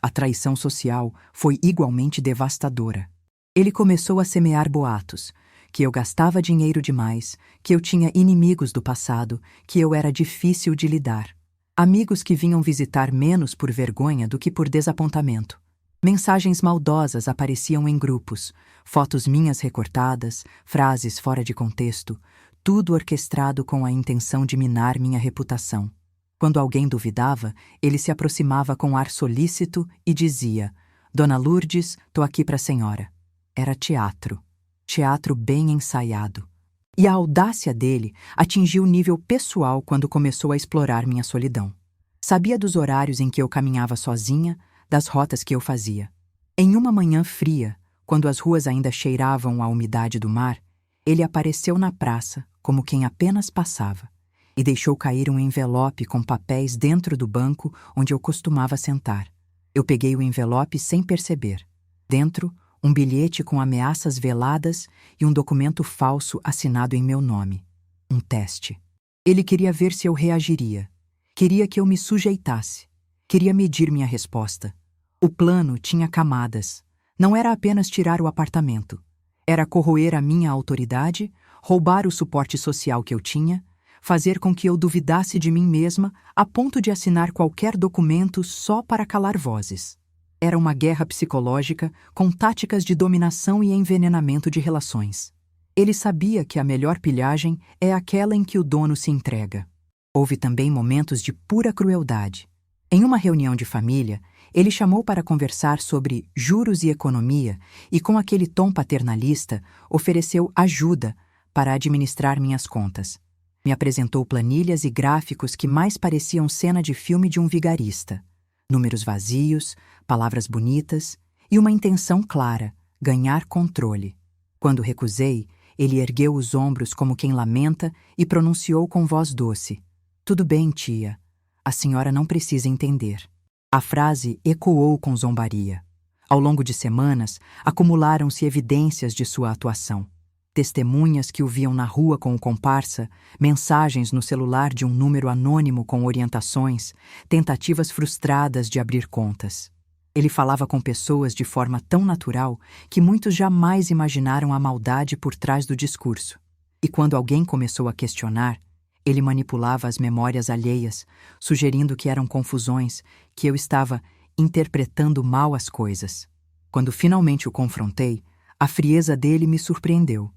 A traição social foi igualmente devastadora. Ele começou a semear boatos, que eu gastava dinheiro demais, que eu tinha inimigos do passado, que eu era difícil de lidar. Amigos que vinham visitar menos por vergonha do que por desapontamento. Mensagens maldosas apareciam em grupos, fotos minhas recortadas, frases fora de contexto, tudo orquestrado com a intenção de minar minha reputação. Quando alguém duvidava, ele se aproximava com ar solícito e dizia: Dona Lourdes, tô aqui para a senhora. Era teatro. Teatro bem ensaiado. E a audácia dele atingiu nível pessoal quando começou a explorar minha solidão. Sabia dos horários em que eu caminhava sozinha, das rotas que eu fazia. Em uma manhã fria, quando as ruas ainda cheiravam a umidade do mar, ele apareceu na praça como quem apenas passava e deixou cair um envelope com papéis dentro do banco onde eu costumava sentar. Eu peguei o envelope sem perceber. Dentro, um bilhete com ameaças veladas e um documento falso assinado em meu nome. Um teste. Ele queria ver se eu reagiria. Queria que eu me sujeitasse. Queria medir minha resposta. O plano tinha camadas. Não era apenas tirar o apartamento. Era corroer a minha autoridade, roubar o suporte social que eu tinha, fazer com que eu duvidasse de mim mesma a ponto de assinar qualquer documento só para calar vozes. Era uma guerra psicológica com táticas de dominação e envenenamento de relações. Ele sabia que a melhor pilhagem é aquela em que o dono se entrega. Houve também momentos de pura crueldade. Em uma reunião de família, ele chamou para conversar sobre juros e economia e, com aquele tom paternalista, ofereceu ajuda para administrar minhas contas. Me apresentou planilhas e gráficos que mais pareciam cena de filme de um vigarista. Números vazios, palavras bonitas e uma intenção clara: ganhar controle. Quando recusei, ele ergueu os ombros como quem lamenta e pronunciou com voz doce: Tudo bem, tia. A senhora não precisa entender. A frase ecoou com zombaria. Ao longo de semanas, acumularam-se evidências de sua atuação. Testemunhas que o viam na rua com o comparsa, mensagens no celular de um número anônimo com orientações, tentativas frustradas de abrir contas. Ele falava com pessoas de forma tão natural que muitos jamais imaginaram a maldade por trás do discurso. E quando alguém começou a questionar, ele manipulava as memórias alheias, sugerindo que eram confusões, que eu estava interpretando mal as coisas. Quando finalmente o confrontei, a frieza dele me surpreendeu.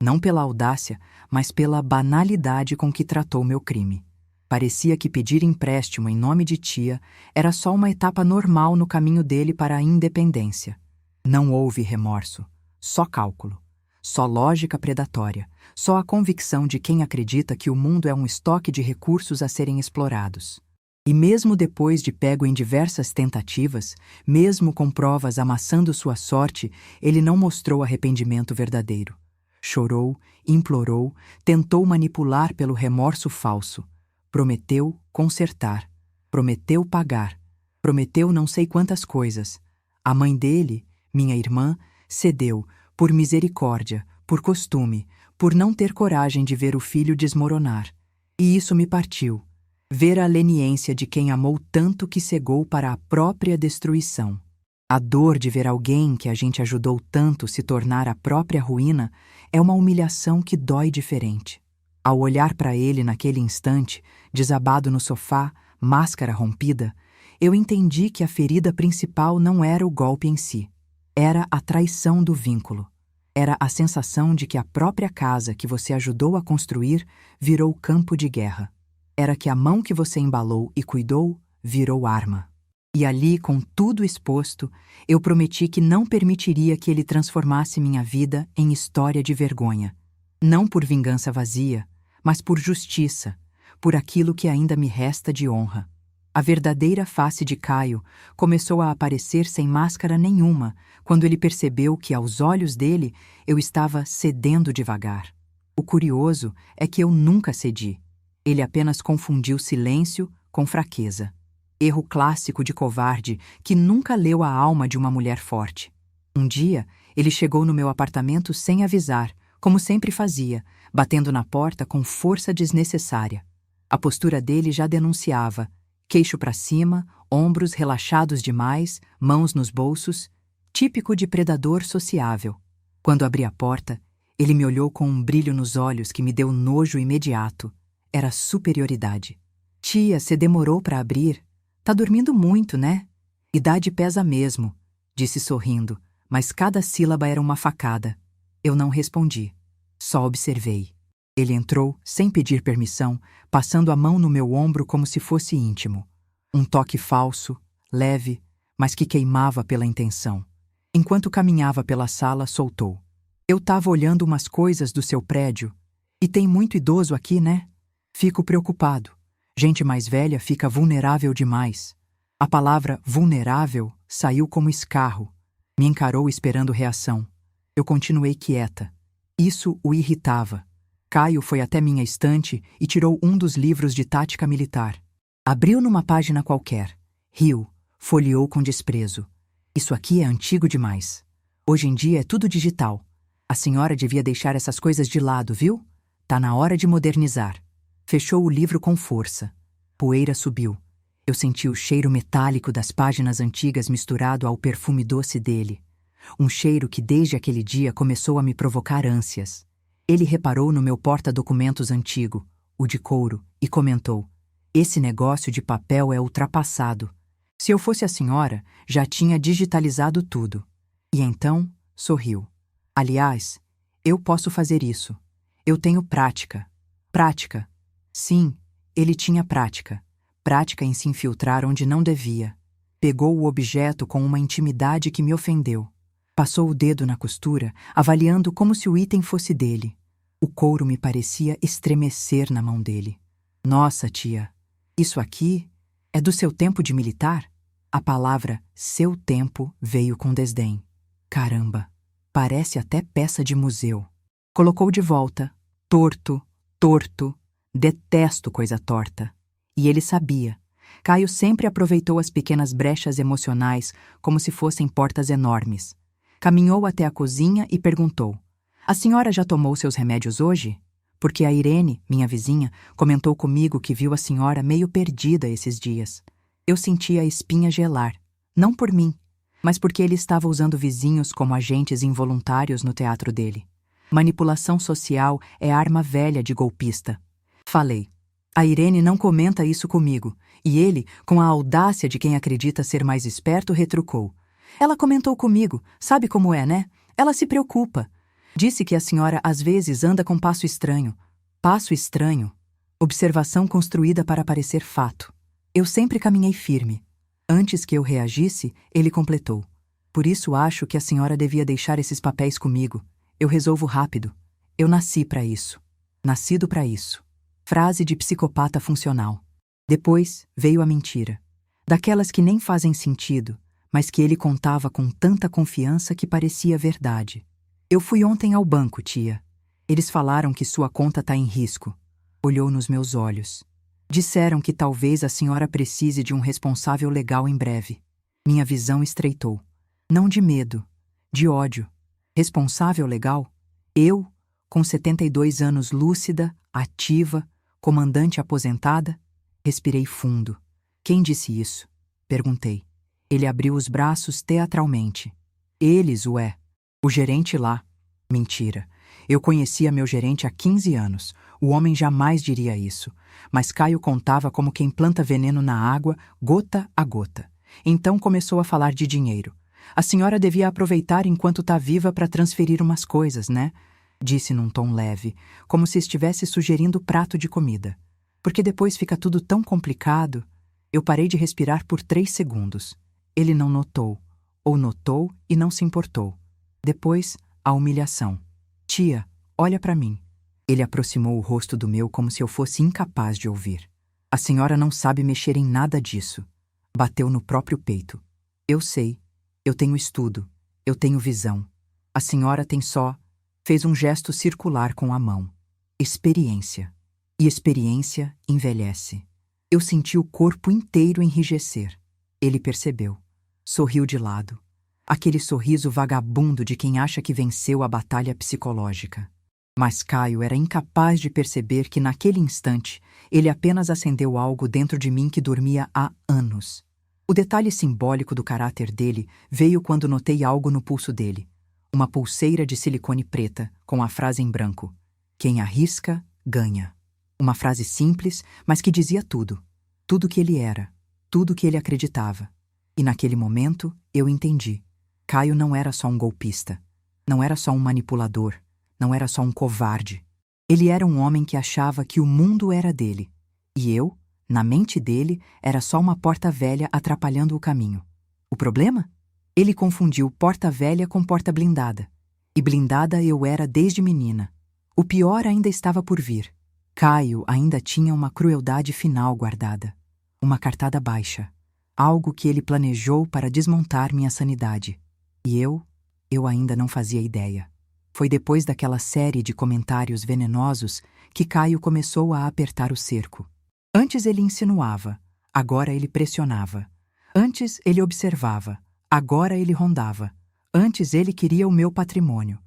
Não pela audácia, mas pela banalidade com que tratou meu crime. Parecia que pedir empréstimo em nome de tia era só uma etapa normal no caminho dele para a independência. Não houve remorso, só cálculo. Só lógica predatória, só a convicção de quem acredita que o mundo é um estoque de recursos a serem explorados. E mesmo depois de pego em diversas tentativas, mesmo com provas amassando sua sorte, ele não mostrou arrependimento verdadeiro. Chorou, implorou, tentou manipular pelo remorso falso. Prometeu consertar, prometeu pagar, prometeu não sei quantas coisas. A mãe dele, minha irmã, cedeu, por misericórdia, por costume, por não ter coragem de ver o filho desmoronar. E isso me partiu. Ver a leniência de quem amou tanto que cegou para a própria destruição. A dor de ver alguém que a gente ajudou tanto se tornar a própria ruína é uma humilhação que dói diferente. Ao olhar para ele naquele instante, desabado no sofá, máscara rompida, eu entendi que a ferida principal não era o golpe em si. Era a traição do vínculo. Era a sensação de que a própria casa que você ajudou a construir virou campo de guerra. Era que a mão que você embalou e cuidou virou arma. E ali, com tudo exposto, eu prometi que não permitiria que ele transformasse minha vida em história de vergonha. Não por vingança vazia, mas por justiça, por aquilo que ainda me resta de honra. A verdadeira face de Caio começou a aparecer sem máscara nenhuma quando ele percebeu que, aos olhos dele, eu estava cedendo devagar. O curioso é que eu nunca cedi. Ele apenas confundiu silêncio com fraqueza. Erro clássico de covarde que nunca leu a alma de uma mulher forte. Um dia, ele chegou no meu apartamento sem avisar, como sempre fazia, batendo na porta com força desnecessária. A postura dele já denunciava: queixo para cima, ombros relaxados demais, mãos nos bolsos, típico de predador sociável. Quando abri a porta, ele me olhou com um brilho nos olhos que me deu nojo imediato. Era superioridade. Tia, você demorou para abrir? Tá dormindo muito, né? Idade pesa mesmo, disse sorrindo, mas cada sílaba era uma facada. Eu não respondi. Só observei. Ele entrou, sem pedir permissão, passando a mão no meu ombro como se fosse íntimo. Um toque falso, leve, mas que queimava pela intenção. Enquanto caminhava pela sala, soltou: eu tava olhando umas coisas do seu prédio. E tem muito idoso aqui, né? Fico preocupado. Gente mais velha fica vulnerável demais. A palavra vulnerável saiu como escarro. Me encarou esperando reação. Eu continuei quieta. Isso o irritava. Caio foi até minha estante e tirou um dos livros de tática militar. Abriu numa página qualquer. Riu, folheou com desprezo. Isso aqui é antigo demais. Hoje em dia é tudo digital. A senhora devia deixar essas coisas de lado, viu? Tá na hora de modernizar. Fechou o livro com força. Poeira subiu. Eu senti o cheiro metálico das páginas antigas misturado ao perfume doce dele. Um cheiro que desde aquele dia começou a me provocar ânsias. Ele reparou no meu porta-documentos antigo, o de couro, e comentou: esse negócio de papel é ultrapassado. Se eu fosse a senhora, já tinha digitalizado tudo. E então, sorriu. Aliás, eu posso fazer isso. Eu tenho prática. Prática. Sim, ele tinha prática. Prática em se infiltrar onde não devia. Pegou o objeto com uma intimidade que me ofendeu. Passou o dedo na costura, avaliando como se o item fosse dele. O couro me parecia estremecer na mão dele. Nossa, tia, isso aqui é do seu tempo de militar? A palavra seu tempo veio com desdém. Caramba, parece até peça de museu. Colocou de volta. Torto, torto. Detesto coisa torta. E ele sabia. Caio sempre aproveitou as pequenas brechas emocionais como se fossem portas enormes. Caminhou até a cozinha e perguntou: a senhora já tomou seus remédios hoje? Porque a Irene, minha vizinha, comentou comigo que viu a senhora meio perdida esses dias. Eu senti a espinha gelar. Não por mim, mas porque ele estava usando vizinhos como agentes involuntários no teatro dele. Manipulação social é arma velha de golpista. Falei. A Irene não comenta isso comigo, e ele, com a audácia de quem acredita ser mais esperto, retrucou: ela comentou comigo, sabe como é, né? Ela se preocupa. Disse que a senhora às vezes anda com passo estranho. Passo estranho. Observação construída para parecer fato. Eu sempre caminhei firme. Antes que eu reagisse, ele completou: por isso acho que a senhora devia deixar esses papéis comigo. Eu resolvo rápido. Eu nasci para isso. Nascido para isso. Frase de psicopata funcional. Depois veio a mentira. Daquelas que nem fazem sentido, mas que ele contava com tanta confiança que parecia verdade. Eu fui ontem ao banco, tia. Eles falaram que sua conta tá em risco. Olhou nos meus olhos. Disseram que talvez a senhora precise de um responsável legal em breve. Minha visão estreitou. Não de medo, de ódio. Responsável legal? Eu, com 72 anos lúcida, ativa, comandante aposentada? Respirei fundo. Quem disse isso? Perguntei. Ele abriu os braços teatralmente. Eles, ué. O gerente lá. Mentira. Eu conhecia meu gerente há 15 anos. O homem jamais diria isso. Mas Caio contava como quem planta veneno na água, gota a gota. Então começou a falar de dinheiro. A senhora devia aproveitar enquanto tá viva para transferir umas coisas, né? Disse num tom leve, como se estivesse sugerindo prato de comida. Porque depois fica tudo tão complicado. Eu parei de respirar por 3 segundos. Ele não notou. Ou notou e não se importou. Depois, a humilhação. Tia, olha para mim. Ele aproximou o rosto do meu como se eu fosse incapaz de ouvir. A senhora não sabe mexer em nada disso. Bateu no próprio peito. Eu sei. Eu tenho estudo. Eu tenho visão. A senhora tem só... Fez um gesto circular com a mão. Experiência. E experiência envelhece. Eu senti o corpo inteiro enrijecer. Ele percebeu. Sorriu de lado. Aquele sorriso vagabundo de quem acha que venceu a batalha psicológica. Mas Caio era incapaz de perceber que naquele instante ele apenas acendeu algo dentro de mim que dormia há anos. O detalhe simbólico do caráter dele veio quando notei algo no pulso dele. Uma pulseira de silicone preta, com a frase em branco: "Quem arrisca, ganha". Uma frase simples, mas que dizia tudo. Tudo que ele era, tudo que ele acreditava. E naquele momento, eu entendi. Caio não era só um golpista. Não era só um manipulador. Não era só um covarde. Ele era um homem que achava que o mundo era dele. E eu, na mente dele, era só uma porta velha atrapalhando o caminho. O problema? Ele confundiu porta velha com porta blindada. E blindada eu era desde menina. O pior ainda estava por vir. Caio ainda tinha uma crueldade final guardada. Uma cartada baixa. Algo que ele planejou para desmontar minha sanidade. E eu ainda não fazia ideia. Foi depois daquela série de comentários venenosos que Caio começou a apertar o cerco. Antes ele insinuava, agora ele pressionava. Antes ele observava, agora ele rondava. Antes ele queria o meu patrimônio.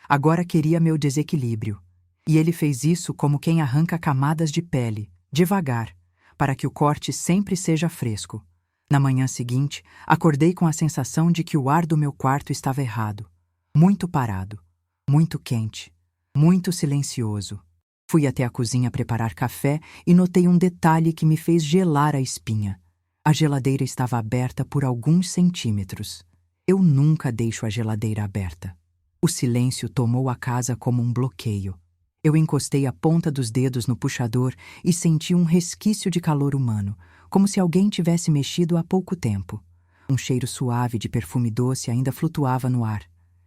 Agora queria meu desequilíbrio. E ele fez isso como quem arranca camadas de pele, devagar, para que o corte sempre seja fresco. Na manhã seguinte, acordei com a sensação de que o ar do meu quarto estava errado. Muito parado, muito quente, muito silencioso. Fui até a cozinha preparar café e notei um detalhe que me fez gelar a espinha. A geladeira estava aberta por alguns centímetros. Eu nunca deixo a geladeira aberta. O silêncio tomou a casa como um bloqueio. Eu encostei a ponta dos dedos no puxador e senti um resquício de calor humano, como se alguém tivesse mexido há pouco tempo. Um cheiro suave de perfume doce ainda flutuava no ar.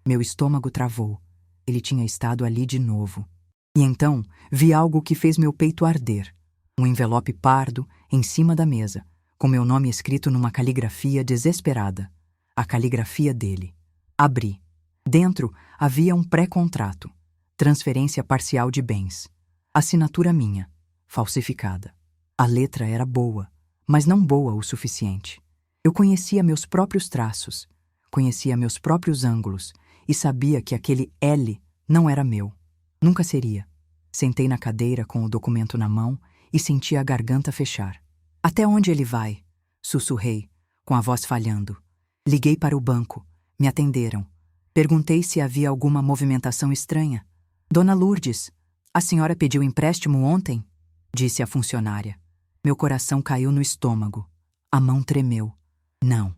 Meu estômago travou. Ele tinha estado ali de novo. E então vi algo que fez meu peito arder. Um envelope pardo em cima da mesa, com meu nome escrito numa caligrafia desesperada. A caligrafia dele. Abri. Dentro havia um pré-contrato. Transferência parcial de bens. Assinatura minha. Falsificada. A letra era boa, mas não boa o suficiente. Eu conhecia meus próprios traços, conhecia meus próprios ângulos e sabia que aquele L não era meu. Nunca seria. Sentei na cadeira com o documento na mão e senti a garganta fechar. Até onde ele vai? Sussurrei, com a voz falhando. Liguei para o banco. Me atenderam. Perguntei se havia alguma movimentação estranha. Dona Lourdes, a senhora pediu empréstimo ontem? Disse a funcionária. Meu coração caiu no estômago. A mão tremeu. Não,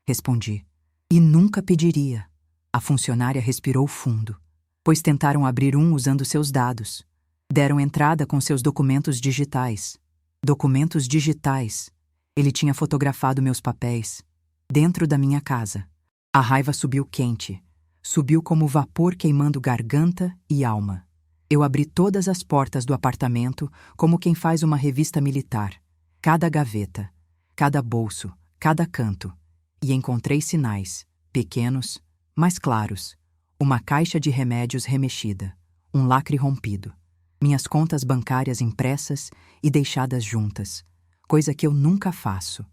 respondi. E nunca pediria. A funcionária respirou fundo, pois tentaram abrir usando seus dados. Deram entrada com seus documentos digitais. Documentos digitais. Ele tinha fotografado meus papéis. Dentro da minha casa. A raiva subiu quente. Subiu como vapor queimando garganta e alma. Eu abri todas as portas do apartamento como quem faz uma revista militar. Cada gaveta, cada bolso, cada canto. E encontrei sinais, pequenos, mas claros. Uma caixa de remédios remexida. Um lacre rompido. Minhas contas bancárias impressas e deixadas juntas. Coisa que eu nunca faço.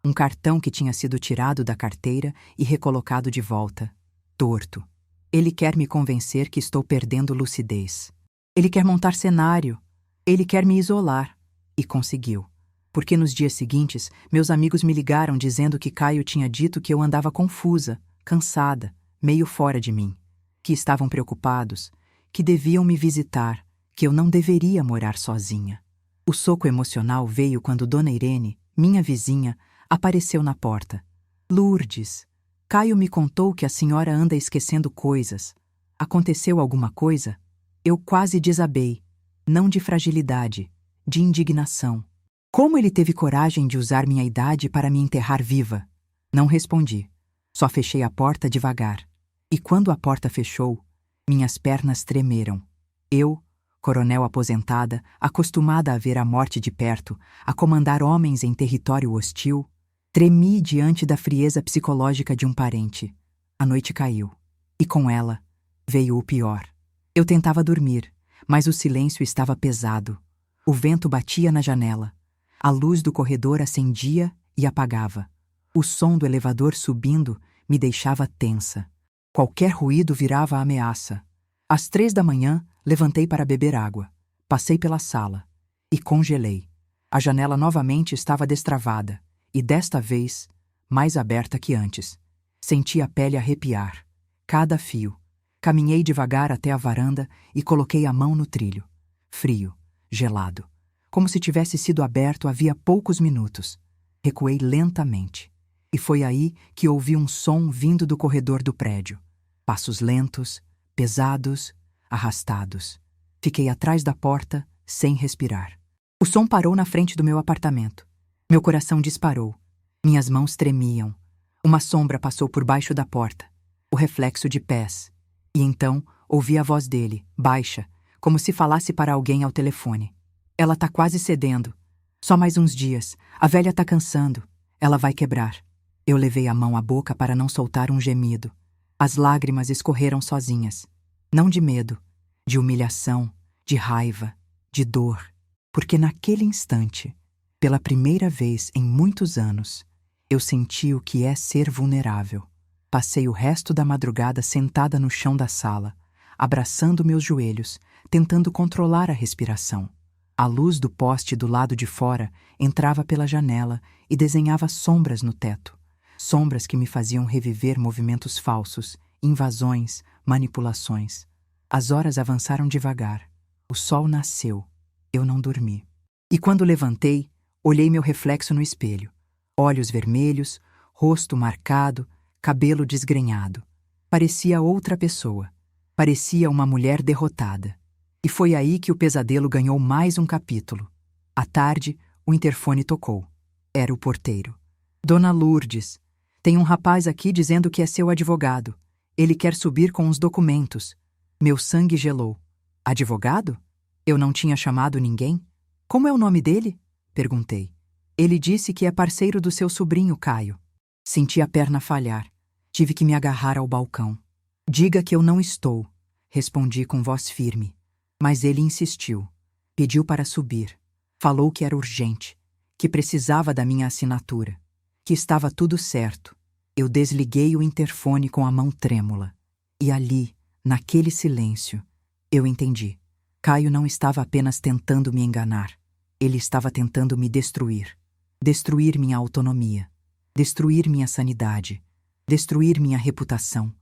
Um cartão que tinha sido tirado da carteira e recolocado de volta. Torto. Ele quer me convencer que estou perdendo lucidez. Ele quer montar cenário. Ele quer me isolar. E conseguiu. Porque nos dias seguintes, meus amigos me ligaram dizendo que Caio tinha dito que eu andava confusa, cansada, meio fora de mim. Que estavam preocupados, que deviam me visitar, que eu não deveria morar sozinha. O soco emocional veio quando Dona Irene, minha vizinha, apareceu na porta. Lourdes, Caio me contou que a senhora anda esquecendo coisas. Aconteceu alguma coisa? Eu quase desabei. Não de fragilidade, de indignação. Como ele teve coragem de usar minha idade para me enterrar viva? Não respondi. Só fechei a porta devagar. E quando a porta fechou, minhas pernas tremeram. Eu, Coronel aposentada, acostumada a ver a morte de perto, a comandar homens em território hostil, tremi diante da frieza psicológica de um parente. A noite caiu. E com ela, veio o pior. Eu tentava dormir, mas o silêncio estava pesado. O vento batia na janela. A luz do corredor acendia e apagava. O som do elevador subindo me deixava tensa. Qualquer ruído virava ameaça. Às 3 da manhã, levantei para beber água. Passei pela sala. E congelei. A janela novamente estava destravada. E desta vez, mais aberta que antes. Senti a pele arrepiar. Cada fio. Caminhei devagar até a varanda e coloquei a mão no trilho. Frio, gelado. Como se tivesse sido aberto havia poucos minutos. Recuei lentamente. E foi aí que ouvi um som vindo do corredor do prédio. Passos lentos, pesados, arrastados. Fiquei atrás da porta, sem respirar. O som parou na frente do meu apartamento. Meu coração disparou. Minhas mãos tremiam. Uma sombra passou por baixo da porta. O reflexo de pés. E então ouvi a voz dele, baixa, como se falasse para alguém ao telefone. Ela tá quase cedendo. Só mais uns dias. A velha tá cansando. Ela vai quebrar. Eu levei a mão à boca para não soltar um gemido. As lágrimas escorreram sozinhas. Não de medo, de humilhação, de raiva, de dor. Porque naquele instante, pela primeira vez em muitos anos, eu senti o que é ser vulnerável. Passei o resto da madrugada sentada no chão da sala, abraçando meus joelhos, tentando controlar a respiração. A luz do poste do lado de fora entrava pela janela e desenhava sombras no teto. Sombras que me faziam reviver movimentos falsos, invasões, manipulações. As horas avançaram devagar. O sol nasceu. Eu não dormi. E quando levantei, olhei meu reflexo no espelho. Olhos vermelhos, rosto marcado, cabelo desgrenhado. Parecia outra pessoa. Parecia uma mulher derrotada. E foi aí que o pesadelo ganhou mais um capítulo. À tarde, o interfone tocou. Era o porteiro. Dona Lourdes, tem um rapaz aqui dizendo que é seu advogado. Ele quer subir com os documentos. Meu sangue gelou. Advogado? Eu não tinha chamado ninguém? Como é o nome dele? Perguntei. Ele disse que é parceiro do seu sobrinho, Caio. Senti a perna falhar. Tive que me agarrar ao balcão. Diga que eu não estou, respondi com voz firme. Mas ele insistiu. Pediu para subir. Falou que era urgente, que precisava da minha assinatura, que estava tudo certo. Eu desliguei o interfone com a mão trêmula. E ali, naquele silêncio, eu entendi. Caio não estava apenas tentando me enganar. Ele estava tentando me destruir. Destruir minha autonomia. Destruir minha sanidade. Destruir minha reputação.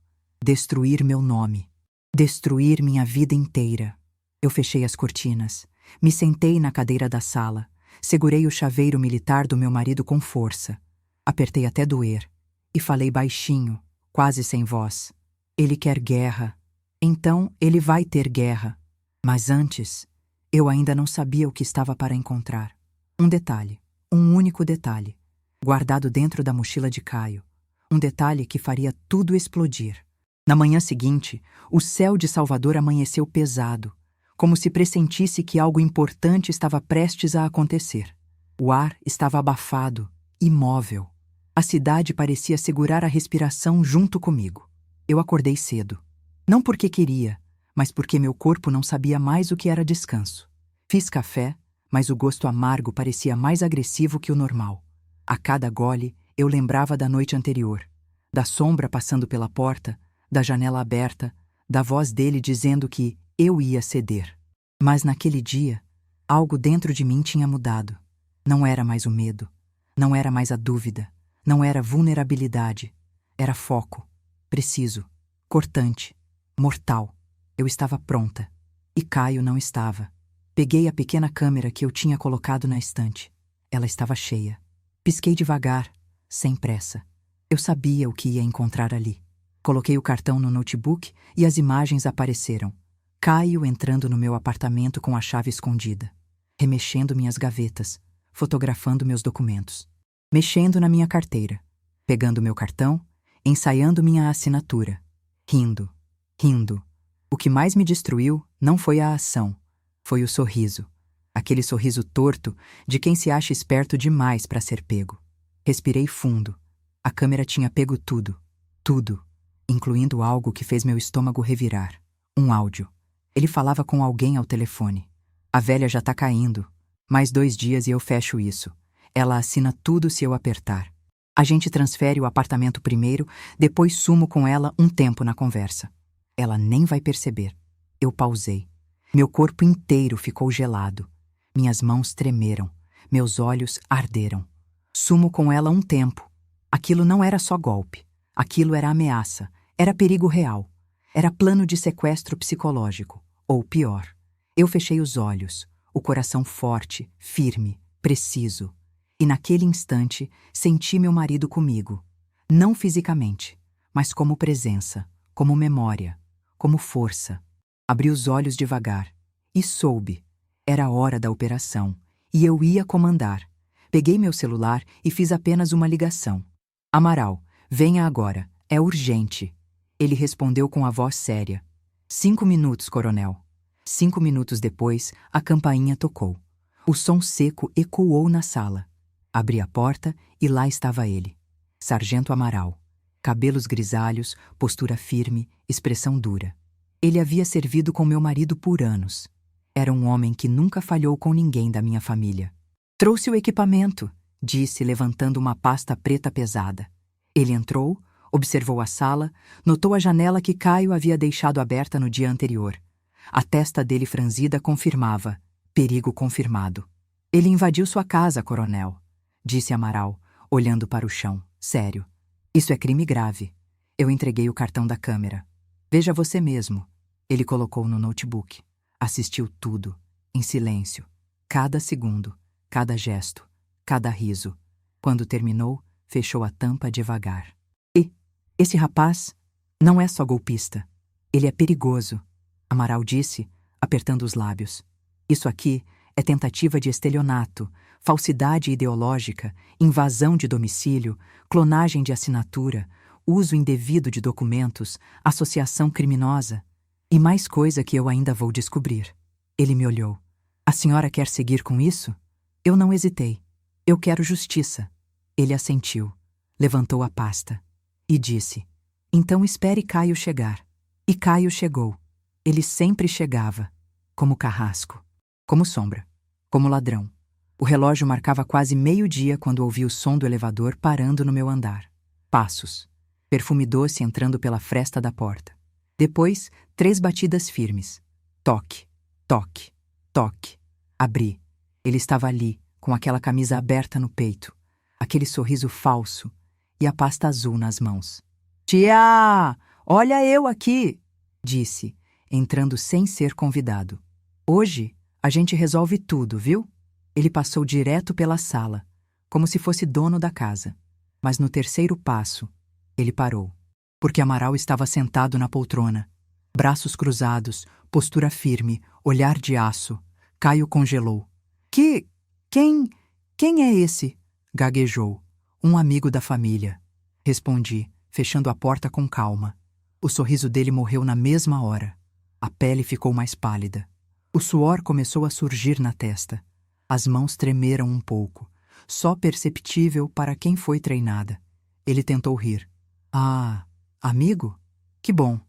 Destruir meu nome. Destruir minha vida inteira. Eu fechei as cortinas. Me sentei na cadeira da sala. Segurei o chaveiro militar do meu marido com força. Apertei até doer. E falei baixinho, quase sem voz. Ele quer guerra. Então ele vai ter guerra. Mas antes, eu ainda não sabia o que estava para encontrar. Um detalhe, um único detalhe, guardado dentro da mochila de Caio. Um detalhe que faria tudo explodir. Na manhã seguinte, o céu de Salvador amanheceu pesado, como se pressentisse que algo importante estava prestes a acontecer. O ar estava abafado, imóvel. A cidade parecia segurar a respiração junto comigo. Eu acordei cedo. Não porque queria, mas porque meu corpo não sabia mais o que era descanso. Fiz café, mas o gosto amargo parecia mais agressivo que o normal. A cada gole, eu lembrava da noite anterior, da sombra passando pela porta, da janela aberta, da voz dele dizendo que eu ia ceder. Mas naquele dia, algo dentro de mim tinha mudado. Não era mais o medo, não era mais a dúvida, não era vulnerabilidade, era foco, preciso, cortante, mortal. Eu estava pronta. E Caio não estava. Peguei a pequena câmera que eu tinha colocado na estante. Ela estava cheia. Pisquei devagar, sem pressa. Eu sabia o que ia encontrar ali. Coloquei o cartão no notebook e as imagens apareceram. Caio entrando no meu apartamento com a chave escondida. Remexendo minhas gavetas, fotografando meus documentos. Mexendo na minha carteira. Pegando meu cartão, ensaiando minha assinatura. Rindo, rindo. O que mais me destruiu não foi a ação, Foi o sorriso. Aquele sorriso torto de quem se acha esperto demais para ser pego. Respirei fundo. A câmera tinha pego tudo. Tudo. Incluindo algo que fez meu estômago revirar. Um áudio. Ele falava com alguém ao telefone. A velha já tá caindo. Mais 2 dias e eu fecho isso. Ela assina tudo se eu apertar. A gente transfere o apartamento primeiro, depois sumo com ela um tempo na conversa. Ela nem vai perceber. Eu pausei. Meu corpo inteiro ficou gelado. Minhas mãos tremeram. Meus olhos arderam. Sumo com ela um tempo. Aquilo não era só golpe. Aquilo era ameaça. Era perigo real. Era plano de sequestro psicológico. Ou pior. Eu fechei os olhos. O coração forte, firme, preciso. E naquele instante, senti meu marido comigo. Não fisicamente, mas como presença, como memória, como força. Abri os olhos devagar. E soube. Era a hora da operação. E eu ia comandar. Peguei meu celular e fiz apenas uma ligação. Amaral, venha agora. É urgente. Ele respondeu com a voz séria. 5 minutos, coronel. 5 minutos depois, a campainha tocou. O som seco ecoou na sala. Abri a porta e lá estava ele. Sargento Amaral. Cabelos grisalhos, postura firme, expressão dura. Ele havia servido com meu marido por anos. Era um homem que nunca falhou com ninguém da minha família. Trouxe o equipamento, disse, levantando uma pasta preta pesada. Ele entrou, observou a sala, notou a janela que Caio havia deixado aberta no dia anterior. A testa dele franzida confirmava. Perigo confirmado. Ele invadiu sua casa, coronel, disse Amaral, olhando para o chão. Sério. Isso é crime grave. Eu entreguei o cartão da câmera. Veja você mesmo. Ele colocou no notebook. Assistiu tudo, em silêncio. Cada segundo, cada gesto, cada riso. Quando terminou, fechou a tampa devagar. Esse rapaz não é só golpista. Ele é perigoso, Amaral disse, apertando os lábios. Isso aqui é tentativa de estelionato, falsidade ideológica, invasão de domicílio, clonagem de assinatura, uso indevido de documentos, associação criminosa. E mais coisa que eu ainda vou descobrir. Ele me olhou. A senhora quer seguir com isso? Eu não hesitei. Eu quero justiça. Ele assentiu, levantou a pasta e disse: então espere Caio chegar. E Caio chegou. Ele sempre chegava, como carrasco, como sombra, como ladrão. O relógio marcava quase 12:00 quando ouvi o som do elevador parando no meu andar. Passos. Perfume doce entrando pela fresta da porta. Depois, 3 batidas firmes. Toque, toque, toque. Abri. Ele estava ali, com aquela camisa aberta no peito, aquele sorriso falso e a pasta azul nas mãos. Tia, olha eu aqui, disse, entrando sem ser convidado. Hoje, a gente resolve tudo, viu? Ele passou direto pela sala, como se fosse dono da casa. Mas no terceiro passo, ele parou, porque Amaral estava sentado na poltrona. Braços cruzados, postura firme, olhar de aço. Caio congelou. Quem é esse? Gaguejou. Um amigo da família. Respondi, fechando a porta com calma. O sorriso dele morreu na mesma hora. A pele ficou mais pálida. O suor começou a surgir na testa. As mãos tremeram um pouco, só perceptível para quem foi treinada. Ele tentou rir. Ah, amigo? Que bom.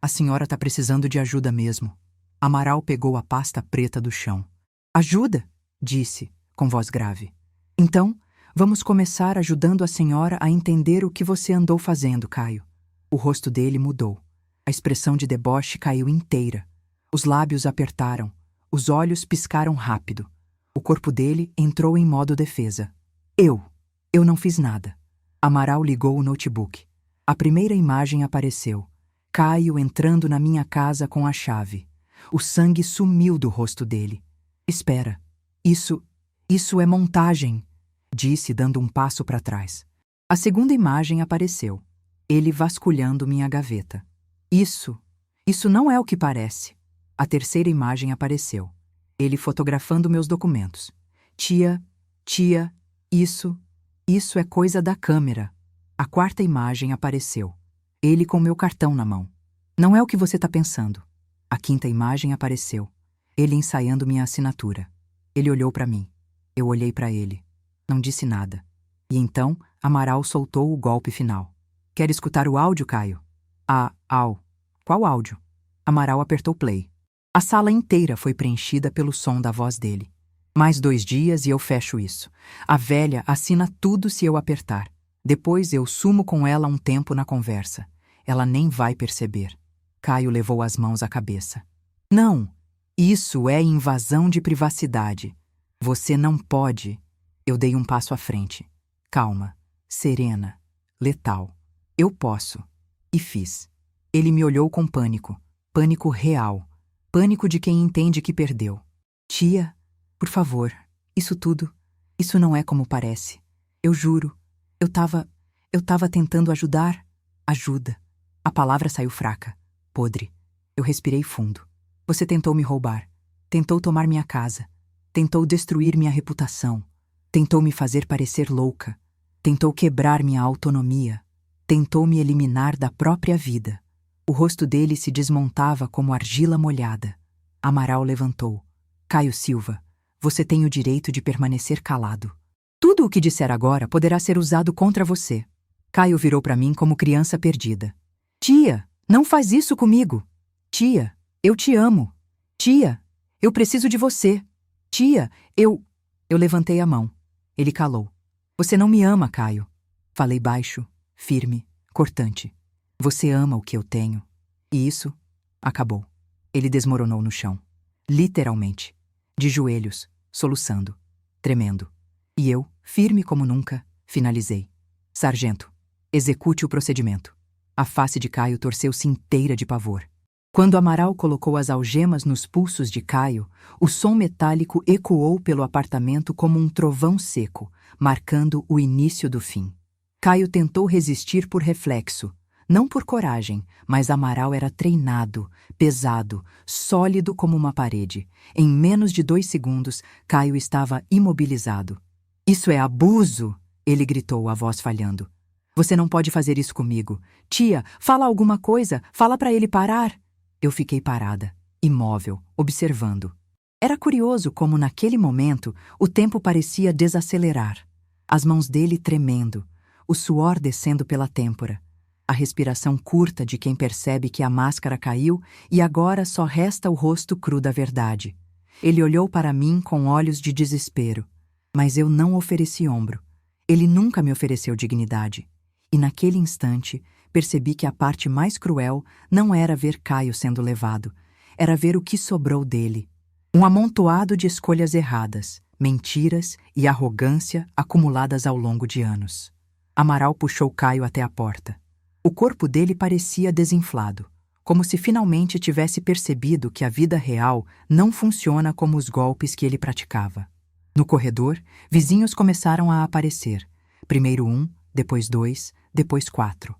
A senhora está precisando de ajuda mesmo. Amaral pegou a pasta preta do chão. Ajuda? Disse, com voz grave. Então, vamos começar ajudando a senhora a entender o que você andou fazendo, Caio. O rosto dele mudou. A expressão de deboche caiu inteira. Os lábios apertaram. Os olhos piscaram rápido. O corpo dele entrou em modo defesa. Eu não fiz nada. Amaral ligou o notebook. A primeira imagem apareceu. Caio entrando na minha casa com a chave. O sangue sumiu do rosto dele. Espera. Isso é montagem, disse, dando um passo para trás. A segunda imagem apareceu. Ele vasculhando minha gaveta. Isso não é o que parece. A terceira imagem apareceu. Ele fotografando meus documentos. Tia, isso é coisa da câmera. A quarta imagem apareceu. Ele com meu cartão na mão. Não é o que você está pensando. A quinta imagem apareceu. Ele ensaiando minha assinatura. Ele olhou para mim. Eu olhei para ele. Não disse nada. E então, Amaral soltou o golpe final. Quer escutar o áudio, Caio? Qual áudio? Amaral apertou play. A sala inteira foi preenchida pelo som da voz dele. Mais 2 dias e eu fecho isso. A velha assina tudo se eu apertar. Depois eu sumo com ela um tempo na conversa. Ela nem vai perceber. Caio levou as mãos à cabeça. Não, isso é invasão de privacidade. Você não pode. Eu dei um passo à frente. Calma, serena, letal. Eu posso. E fiz. Ele me olhou com pânico. Pânico real. Pânico de quem entende que perdeu. Tia, por favor, isso não é como parece. Eu juro. Eu tava tentando ajudar. Ajuda. A palavra saiu fraca. Podre. Eu respirei fundo. Você tentou me roubar. Tentou tomar minha casa. Tentou destruir minha reputação. Tentou me fazer parecer louca. Tentou quebrar minha autonomia. Tentou me eliminar da própria vida. O rosto dele se desmontava como argila molhada. Amaral levantou. Caio Silva, você tem o direito de permanecer calado. Tudo o que disser agora poderá ser usado contra você. Caio virou para mim como criança perdida. Tia, não faz isso comigo. Tia, eu te amo. Tia, eu preciso de você. Tia, eu levantei a mão. Ele calou. Você não me ama, Caio. Falei baixo, firme, cortante. Você ama o que eu tenho. E isso acabou. Ele desmoronou no chão. Literalmente. De joelhos, soluçando, tremendo. E eu, firme como nunca, finalizei. Sargento, execute o procedimento. A face de Caio torceu-se inteira de pavor. Quando Amaral colocou as algemas nos pulsos de Caio, o som metálico ecoou pelo apartamento como um trovão seco, marcando o início do fim. Caio tentou resistir por reflexo, não por coragem, mas Amaral era treinado, pesado, sólido como uma parede. Em menos de 2 segundos, Caio estava imobilizado. Isso é abuso! Ele gritou, a voz falhando. Você não pode fazer isso comigo. Tia, fala alguma coisa, fala para ele parar. Eu fiquei parada, imóvel, observando. Era curioso como, naquele momento, o tempo parecia desacelerar. As mãos dele tremendo, o suor descendo pela têmpora. A respiração curta de quem percebe que a máscara caiu e agora só resta o rosto cru da verdade. Ele olhou para mim com olhos de desespero, mas eu não ofereci ombro. Ele nunca me ofereceu dignidade. E naquele instante, percebi que a parte mais cruel não era ver Caio sendo levado, era ver o que sobrou dele. Um amontoado de escolhas erradas, mentiras e arrogância acumuladas ao longo de anos. Amaral puxou Caio até a porta. O corpo dele parecia desinflado, como se finalmente tivesse percebido que a vida real não funciona como os golpes que ele praticava. No corredor, vizinhos começaram a aparecer. Primeiro 1, depois 2, depois 4.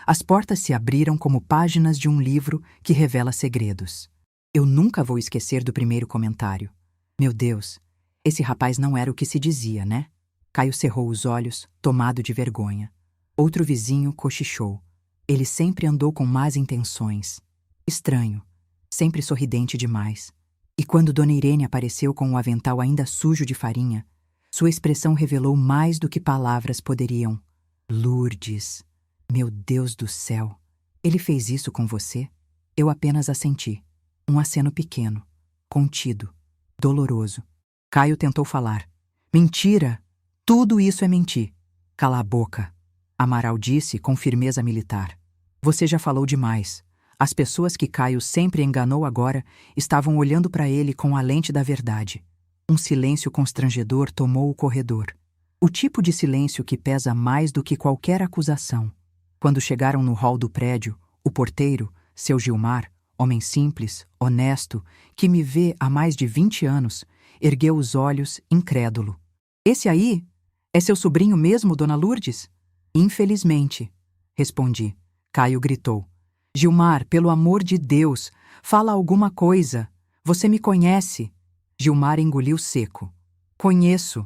As portas se abriram como páginas de um livro que revela segredos. Eu nunca vou esquecer do primeiro comentário. Meu Deus, esse rapaz não era o que se dizia, né? Caio cerrou os olhos, tomado de vergonha. Outro vizinho cochichou. Ele sempre andou com más intenções. Estranho, sempre sorridente demais. E quando Dona Irene apareceu com o avental ainda sujo de farinha, sua expressão revelou mais do que palavras poderiam. Lourdes, meu Deus do céu, ele fez isso com você? Eu apenas assenti. Um aceno pequeno, contido, doloroso. Caio tentou falar. Mentira! Tudo isso é mentir. Cala a boca. Amaral disse com firmeza militar. Você já falou demais. As pessoas que Caio sempre enganou agora estavam olhando para ele com a lente da verdade. Um silêncio constrangedor tomou o corredor. O tipo de silêncio que pesa mais do que qualquer acusação. Quando chegaram no hall do prédio, o porteiro, seu Gilmar, homem simples, honesto, que me vê há mais de 20 anos, ergueu os olhos, incrédulo. Esse aí? É seu sobrinho mesmo, Dona Lourdes? Infelizmente, respondi. Caio gritou. Gilmar, pelo amor de Deus, fala alguma coisa. Você me conhece. Gilmar engoliu seco. Conheço,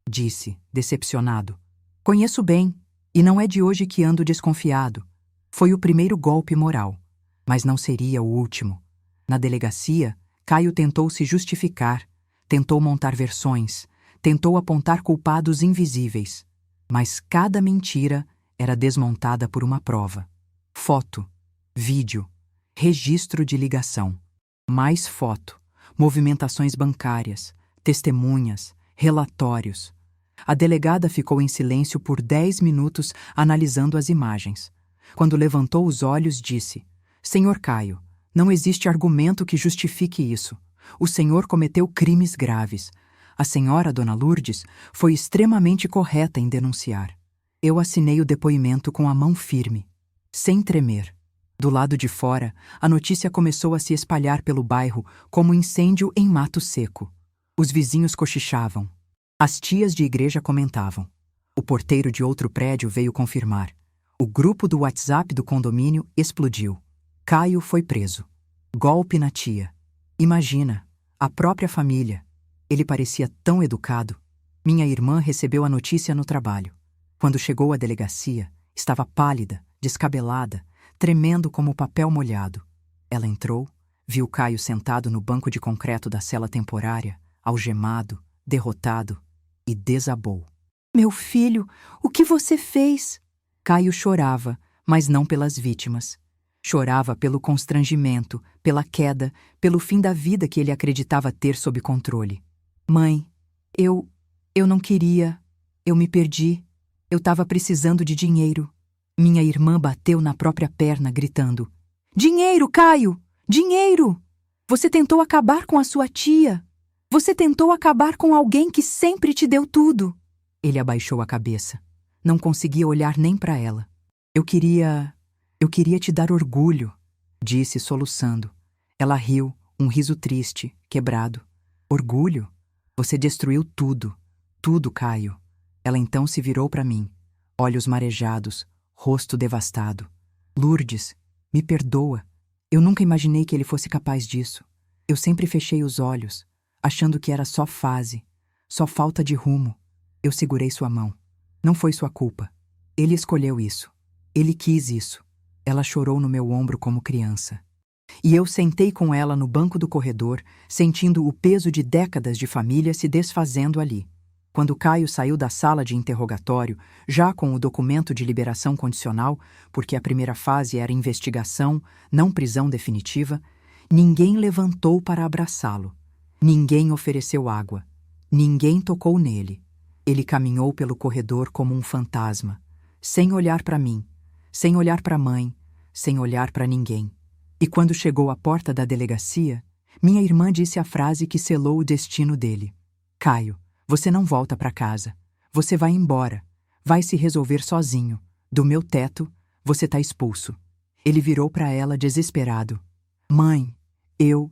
disse, decepcionado. Conheço bem, e não é de hoje que ando desconfiado. Foi o primeiro golpe moral, mas não seria o último. Na delegacia, Caio tentou se justificar, tentou montar versões, tentou apontar culpados invisíveis. Mas cada mentira era desmontada por uma prova. Foto, vídeo, registro de ligação. Mais foto, movimentações bancárias, testemunhas, relatórios. A delegada ficou em silêncio por 10 minutos analisando as imagens. Quando levantou os olhos, disse: Senhor Caio, não existe argumento que justifique isso. O senhor cometeu crimes graves. A senhora, Dona Lourdes, foi extremamente correta em denunciar. Eu assinei o depoimento com a mão firme, sem tremer. Do lado de fora, a notícia começou a se espalhar pelo bairro como incêndio em mato seco. Os vizinhos cochichavam. As tias de igreja comentavam. O porteiro de outro prédio veio confirmar. O grupo do WhatsApp do condomínio explodiu. Caio foi preso. Golpe na tia. Imagina, a própria família. Ele parecia tão educado. Minha irmã recebeu a notícia no trabalho. Quando chegou à delegacia, estava pálida, descabelada, tremendo como papel molhado. Ela entrou, viu Caio sentado no banco de concreto da cela temporária, algemado, derrotado, e desabou. Meu filho, o que você fez? Caio chorava, mas não pelas vítimas. Chorava pelo constrangimento, pela queda, pelo fim da vida que ele acreditava ter sob controle. Mãe, eu não queria, eu me perdi, eu estava precisando de dinheiro. Minha irmã bateu na própria perna, gritando: Dinheiro, Caio! Dinheiro! Você tentou acabar com a sua tia! Você tentou acabar com alguém que sempre te deu tudo! Ele abaixou a cabeça. Não conseguia olhar nem para ela. Eu queria te dar orgulho, disse soluçando. Ela riu, um riso triste, quebrado. Orgulho? Você destruiu tudo. Tudo, Caio. Ela então se virou para mim. Olhos marejados, rosto devastado. Lourdes, me perdoa. Eu nunca imaginei que ele fosse capaz disso. Eu sempre fechei os olhos, achando que era só fase, só falta de rumo. Eu segurei sua mão. Não foi sua culpa. Ele escolheu isso. Ele quis isso. Ela chorou no meu ombro como criança. E eu sentei com ela no banco do corredor, sentindo o peso de décadas de família se desfazendo ali. Quando Caio saiu da sala de interrogatório, já com o documento de liberação condicional, porque a primeira fase era investigação, não prisão definitiva, ninguém levantou para abraçá-lo. Ninguém ofereceu água. Ninguém tocou nele. Ele caminhou pelo corredor como um fantasma, sem olhar para mim, sem olhar para a mãe, sem olhar para ninguém. E quando chegou à porta da delegacia, minha irmã disse a frase que selou o destino dele. Caio, você não volta para casa. Você vai embora. Vai se resolver sozinho. Do meu teto, você tá expulso. Ele virou para ela desesperado. Mãe, eu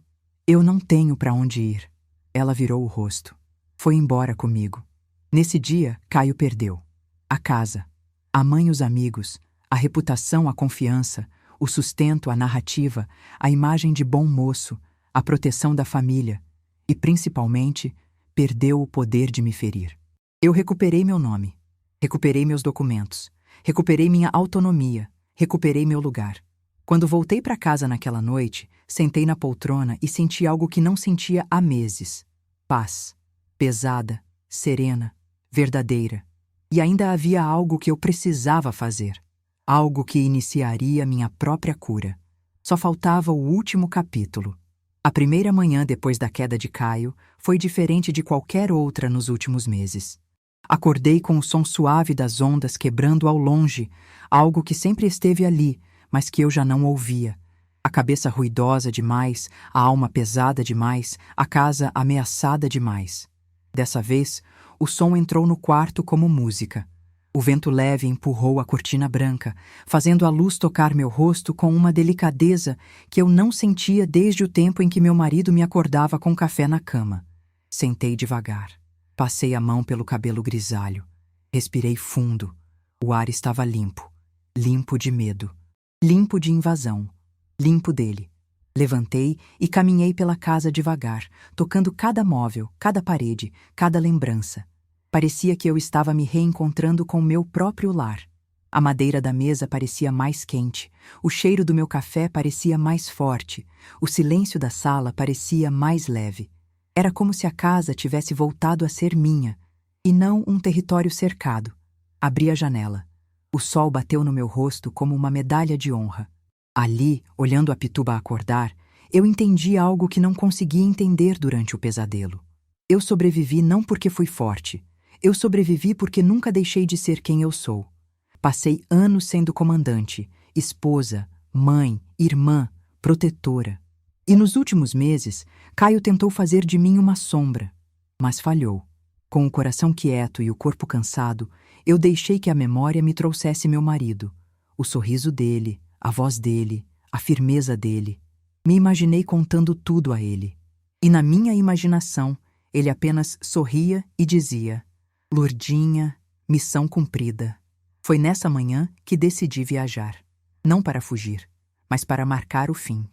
não tenho para onde ir. Ela virou o rosto. Foi embora comigo. Nesse dia, Caio perdeu. A casa, a mãe e os amigos, a reputação, a confiança, o sustento, a narrativa, a imagem de bom moço, a proteção da família e, principalmente, perdeu o poder de me ferir. Eu recuperei meu nome, recuperei meus documentos, recuperei minha autonomia, recuperei meu lugar. Quando voltei para casa naquela noite, sentei na poltrona e senti algo que não sentia há meses. Paz, pesada, serena, verdadeira. E ainda havia algo que eu precisava fazer. Algo que iniciaria minha própria cura. Só faltava o último capítulo. A primeira manhã depois da queda de Caio foi diferente de qualquer outra nos últimos meses. Acordei com o som suave das ondas quebrando ao longe, algo que sempre esteve ali, mas que eu já não ouvia. A cabeça ruidosa demais, a alma pesada demais, a casa ameaçada demais. Dessa vez, o som entrou no quarto como música. O vento leve empurrou a cortina branca, fazendo a luz tocar meu rosto com uma delicadeza que eu não sentia desde o tempo em que meu marido me acordava com café na cama. Sentei devagar. Passei a mão pelo cabelo grisalho. Respirei fundo. O ar estava limpo. Limpo de medo. Limpo de invasão. Limpo dele. Levantei e caminhei pela casa devagar, tocando cada móvel, cada parede, cada lembrança. Parecia que eu estava me reencontrando com meu próprio lar. A madeira da mesa parecia mais quente, o cheiro do meu café parecia mais forte, o silêncio da sala parecia mais leve. Era como se a casa tivesse voltado a ser minha, e não um território cercado. Abri a janela. O sol bateu no meu rosto como uma medalha de honra. Ali, olhando a Pituba acordar, eu entendi algo que não conseguia entender durante o pesadelo. Eu sobrevivi não porque fui forte. Eu sobrevivi porque nunca deixei de ser quem eu sou. Passei anos sendo comandante, esposa, mãe, irmã, protetora. E nos últimos meses, Caio tentou fazer de mim uma sombra, mas falhou. Com o coração quieto e o corpo cansado, eu deixei que a memória me trouxesse meu marido, o sorriso dele, a voz dele, a firmeza dele. Me imaginei contando tudo a ele. E na minha imaginação, ele apenas sorria e dizia: Lourdinha, missão cumprida. Foi nessa manhã que decidi viajar. Não para fugir, mas para marcar o fim.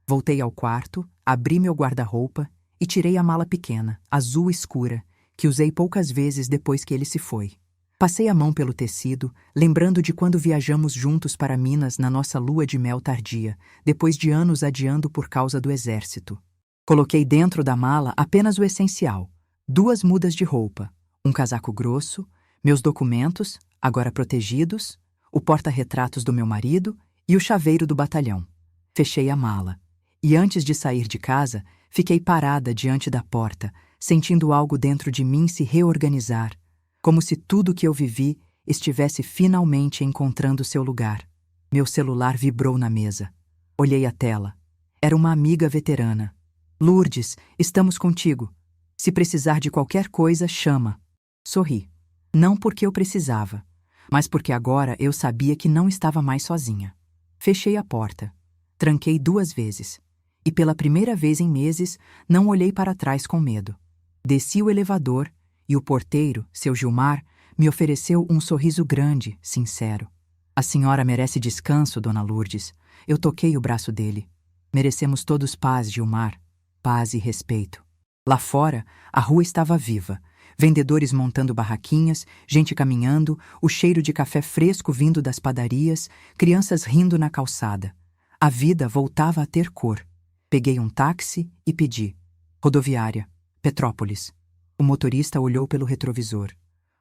Voltei ao quarto, abri meu guarda-roupa e tirei a mala pequena, azul escura, que usei poucas vezes depois que ele se foi. Passei a mão pelo tecido, lembrando de quando viajamos juntos para Minas na nossa lua de mel tardia, depois de anos adiando por causa do exército. Coloquei dentro da mala apenas o essencial: 2 mudas de roupa, um casaco grosso, meus documentos, agora protegidos, o porta-retratos do meu marido e o chaveiro do batalhão. Fechei a mala. E antes de sair de casa, fiquei parada diante da porta, sentindo algo dentro de mim se reorganizar, como se tudo que eu vivi estivesse finalmente encontrando seu lugar. Meu celular vibrou na mesa. Olhei a tela. Era uma amiga veterana. Lourdes, estamos contigo. Se precisar de qualquer coisa, chama. Sorri. Não porque eu precisava, mas porque agora eu sabia que não estava mais sozinha. Fechei a porta. Tranquei 2 vezes. E pela primeira vez em meses, não olhei para trás com medo. Desci o elevador e o porteiro, seu Gilmar, me ofereceu um sorriso grande, sincero. A senhora merece descanso, dona Lourdes. Eu toquei o braço dele. Merecemos todos paz, Gilmar. Paz e respeito. Lá fora, a rua estava viva. Vendedores montando barraquinhas, gente caminhando, o cheiro de café fresco vindo das padarias, crianças rindo na calçada. A vida voltava a ter cor. Peguei um táxi e pedi: rodoviária, Petrópolis. O motorista olhou pelo retrovisor.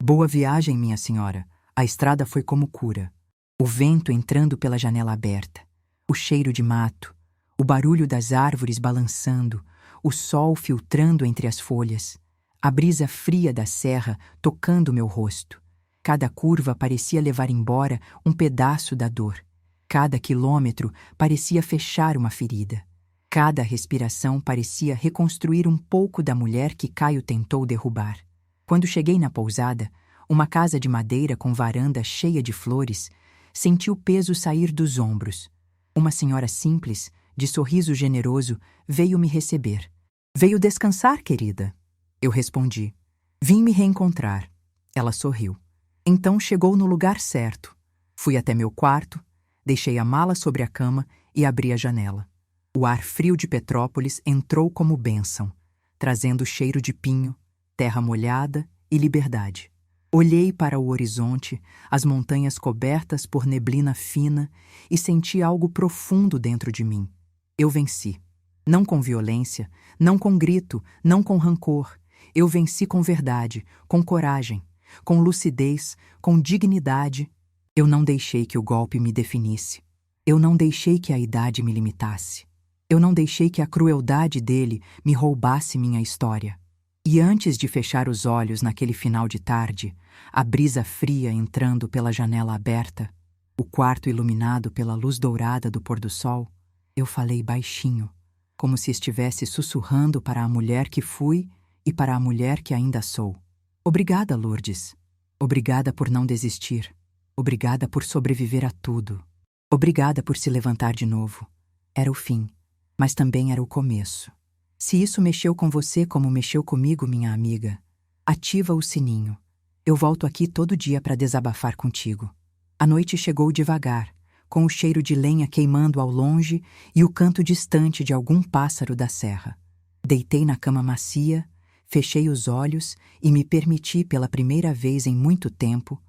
Boa viagem, minha senhora. A estrada foi como cura. O vento entrando pela janela aberta. O cheiro de mato. O barulho das árvores balançando. O sol filtrando entre as folhas. A brisa fria da serra tocando meu rosto. Cada curva parecia levar embora um pedaço da dor. Cada quilômetro parecia fechar uma ferida. Cada respiração parecia reconstruir um pouco da mulher que Caio tentou derrubar. Quando cheguei na pousada, uma casa de madeira com varanda cheia de flores, senti o peso sair dos ombros. Uma senhora simples, de sorriso generoso, veio me receber. Veio descansar, querida. Eu respondi: vim me reencontrar. Ela sorriu. Então chegou no lugar certo. Fui até meu quarto, deixei a mala sobre a cama e abri a janela. O ar frio de Petrópolis entrou como bênção, trazendo cheiro de pinho, terra molhada e liberdade. Olhei para o horizonte, as montanhas cobertas por neblina fina, e senti algo profundo dentro de mim. Eu venci. Não com violência, não com grito, não com rancor. Eu venci com verdade, com coragem, com lucidez, com dignidade. Eu não deixei que o golpe me definisse. Eu não deixei que a idade me limitasse. Eu não deixei que a crueldade dele me roubasse minha história. E antes de fechar os olhos naquele final de tarde, a brisa fria entrando pela janela aberta, o quarto iluminado pela luz dourada do pôr-do-sol, eu falei baixinho, como se estivesse sussurrando para a mulher que fui e para a mulher que ainda sou. Obrigada, Lourdes. Obrigada por não desistir. Obrigada por sobreviver a tudo. Obrigada por se levantar de novo. Era o fim, mas também era o começo. Se isso mexeu com você como mexeu comigo, minha amiga, ativa o sininho. Eu volto aqui todo dia para desabafar contigo. A noite chegou devagar, com o cheiro de lenha queimando ao longe e o canto distante de algum pássaro da serra. Deitei na cama macia, fechei os olhos e me permiti pela primeira vez em muito tempo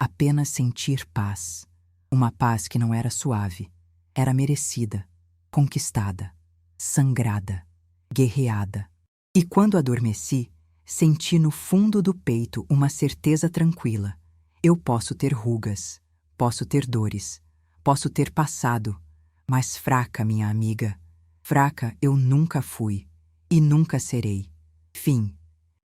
apenas sentir paz. Uma paz que não era suave, era merecida, conquistada, sangrada, guerreada. E quando adormeci, senti no fundo do peito uma certeza tranquila. Eu posso ter rugas, posso ter dores, posso ter passado, mas fraca, minha amiga, fraca eu nunca fui e nunca serei. Fim.